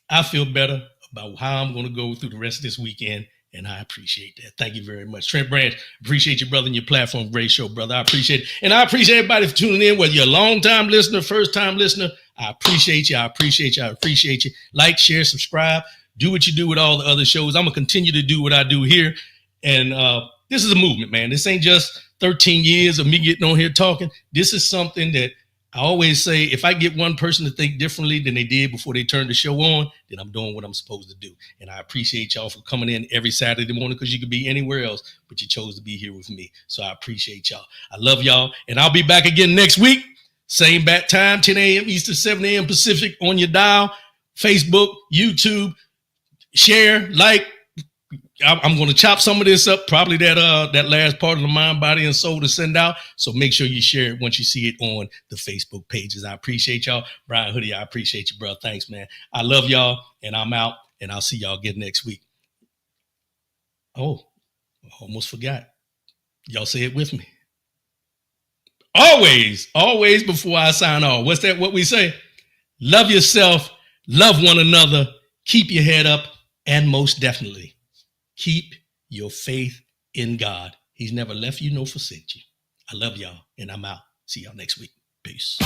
I feel better about how I'm going to go through the rest of this weekend, and I appreciate that. Thank you very much. Trent Branch, appreciate you, brother, and your platform. Great show, brother. I appreciate it. And I appreciate everybody for tuning in, whether you're a long-time listener, first-time listener. I appreciate you. I appreciate you. I appreciate you. Like, share, subscribe. Do what you do with all the other shows. I'm going to continue to do what I do here. And this is a movement, man. This ain't just 13 years of me getting on here talking. This is something that I always say, if I get one person to think differently than they did before they turned the show on, then I'm doing what I'm supposed to do. And I appreciate y'all for coming in every Saturday morning, because you could be anywhere else, but you chose to be here with me. So I appreciate y'all. I love y'all. And I'll be back again next week. Same bat time, 10 a.m. Eastern, 7 a.m. Pacific on your dial, Facebook, YouTube. Share, like. I'm going to chop some of this up, probably that last part of the mind, body, and soul to send out. So make sure you share it once you see it on the Facebook pages. I appreciate y'all. Brian Hoodie, I appreciate you, bro. Thanks, man. I love y'all, and I'm out, and I'll see y'all again next week. Oh, I almost forgot. Y'all say it with me. Always before I sign off. What's that? What we say? Love yourself, love one another, keep your head up, and most definitely, keep your faith in God. He's never left you nor forsake you. I love y'all, and I'm out. See y'all next week. Peace.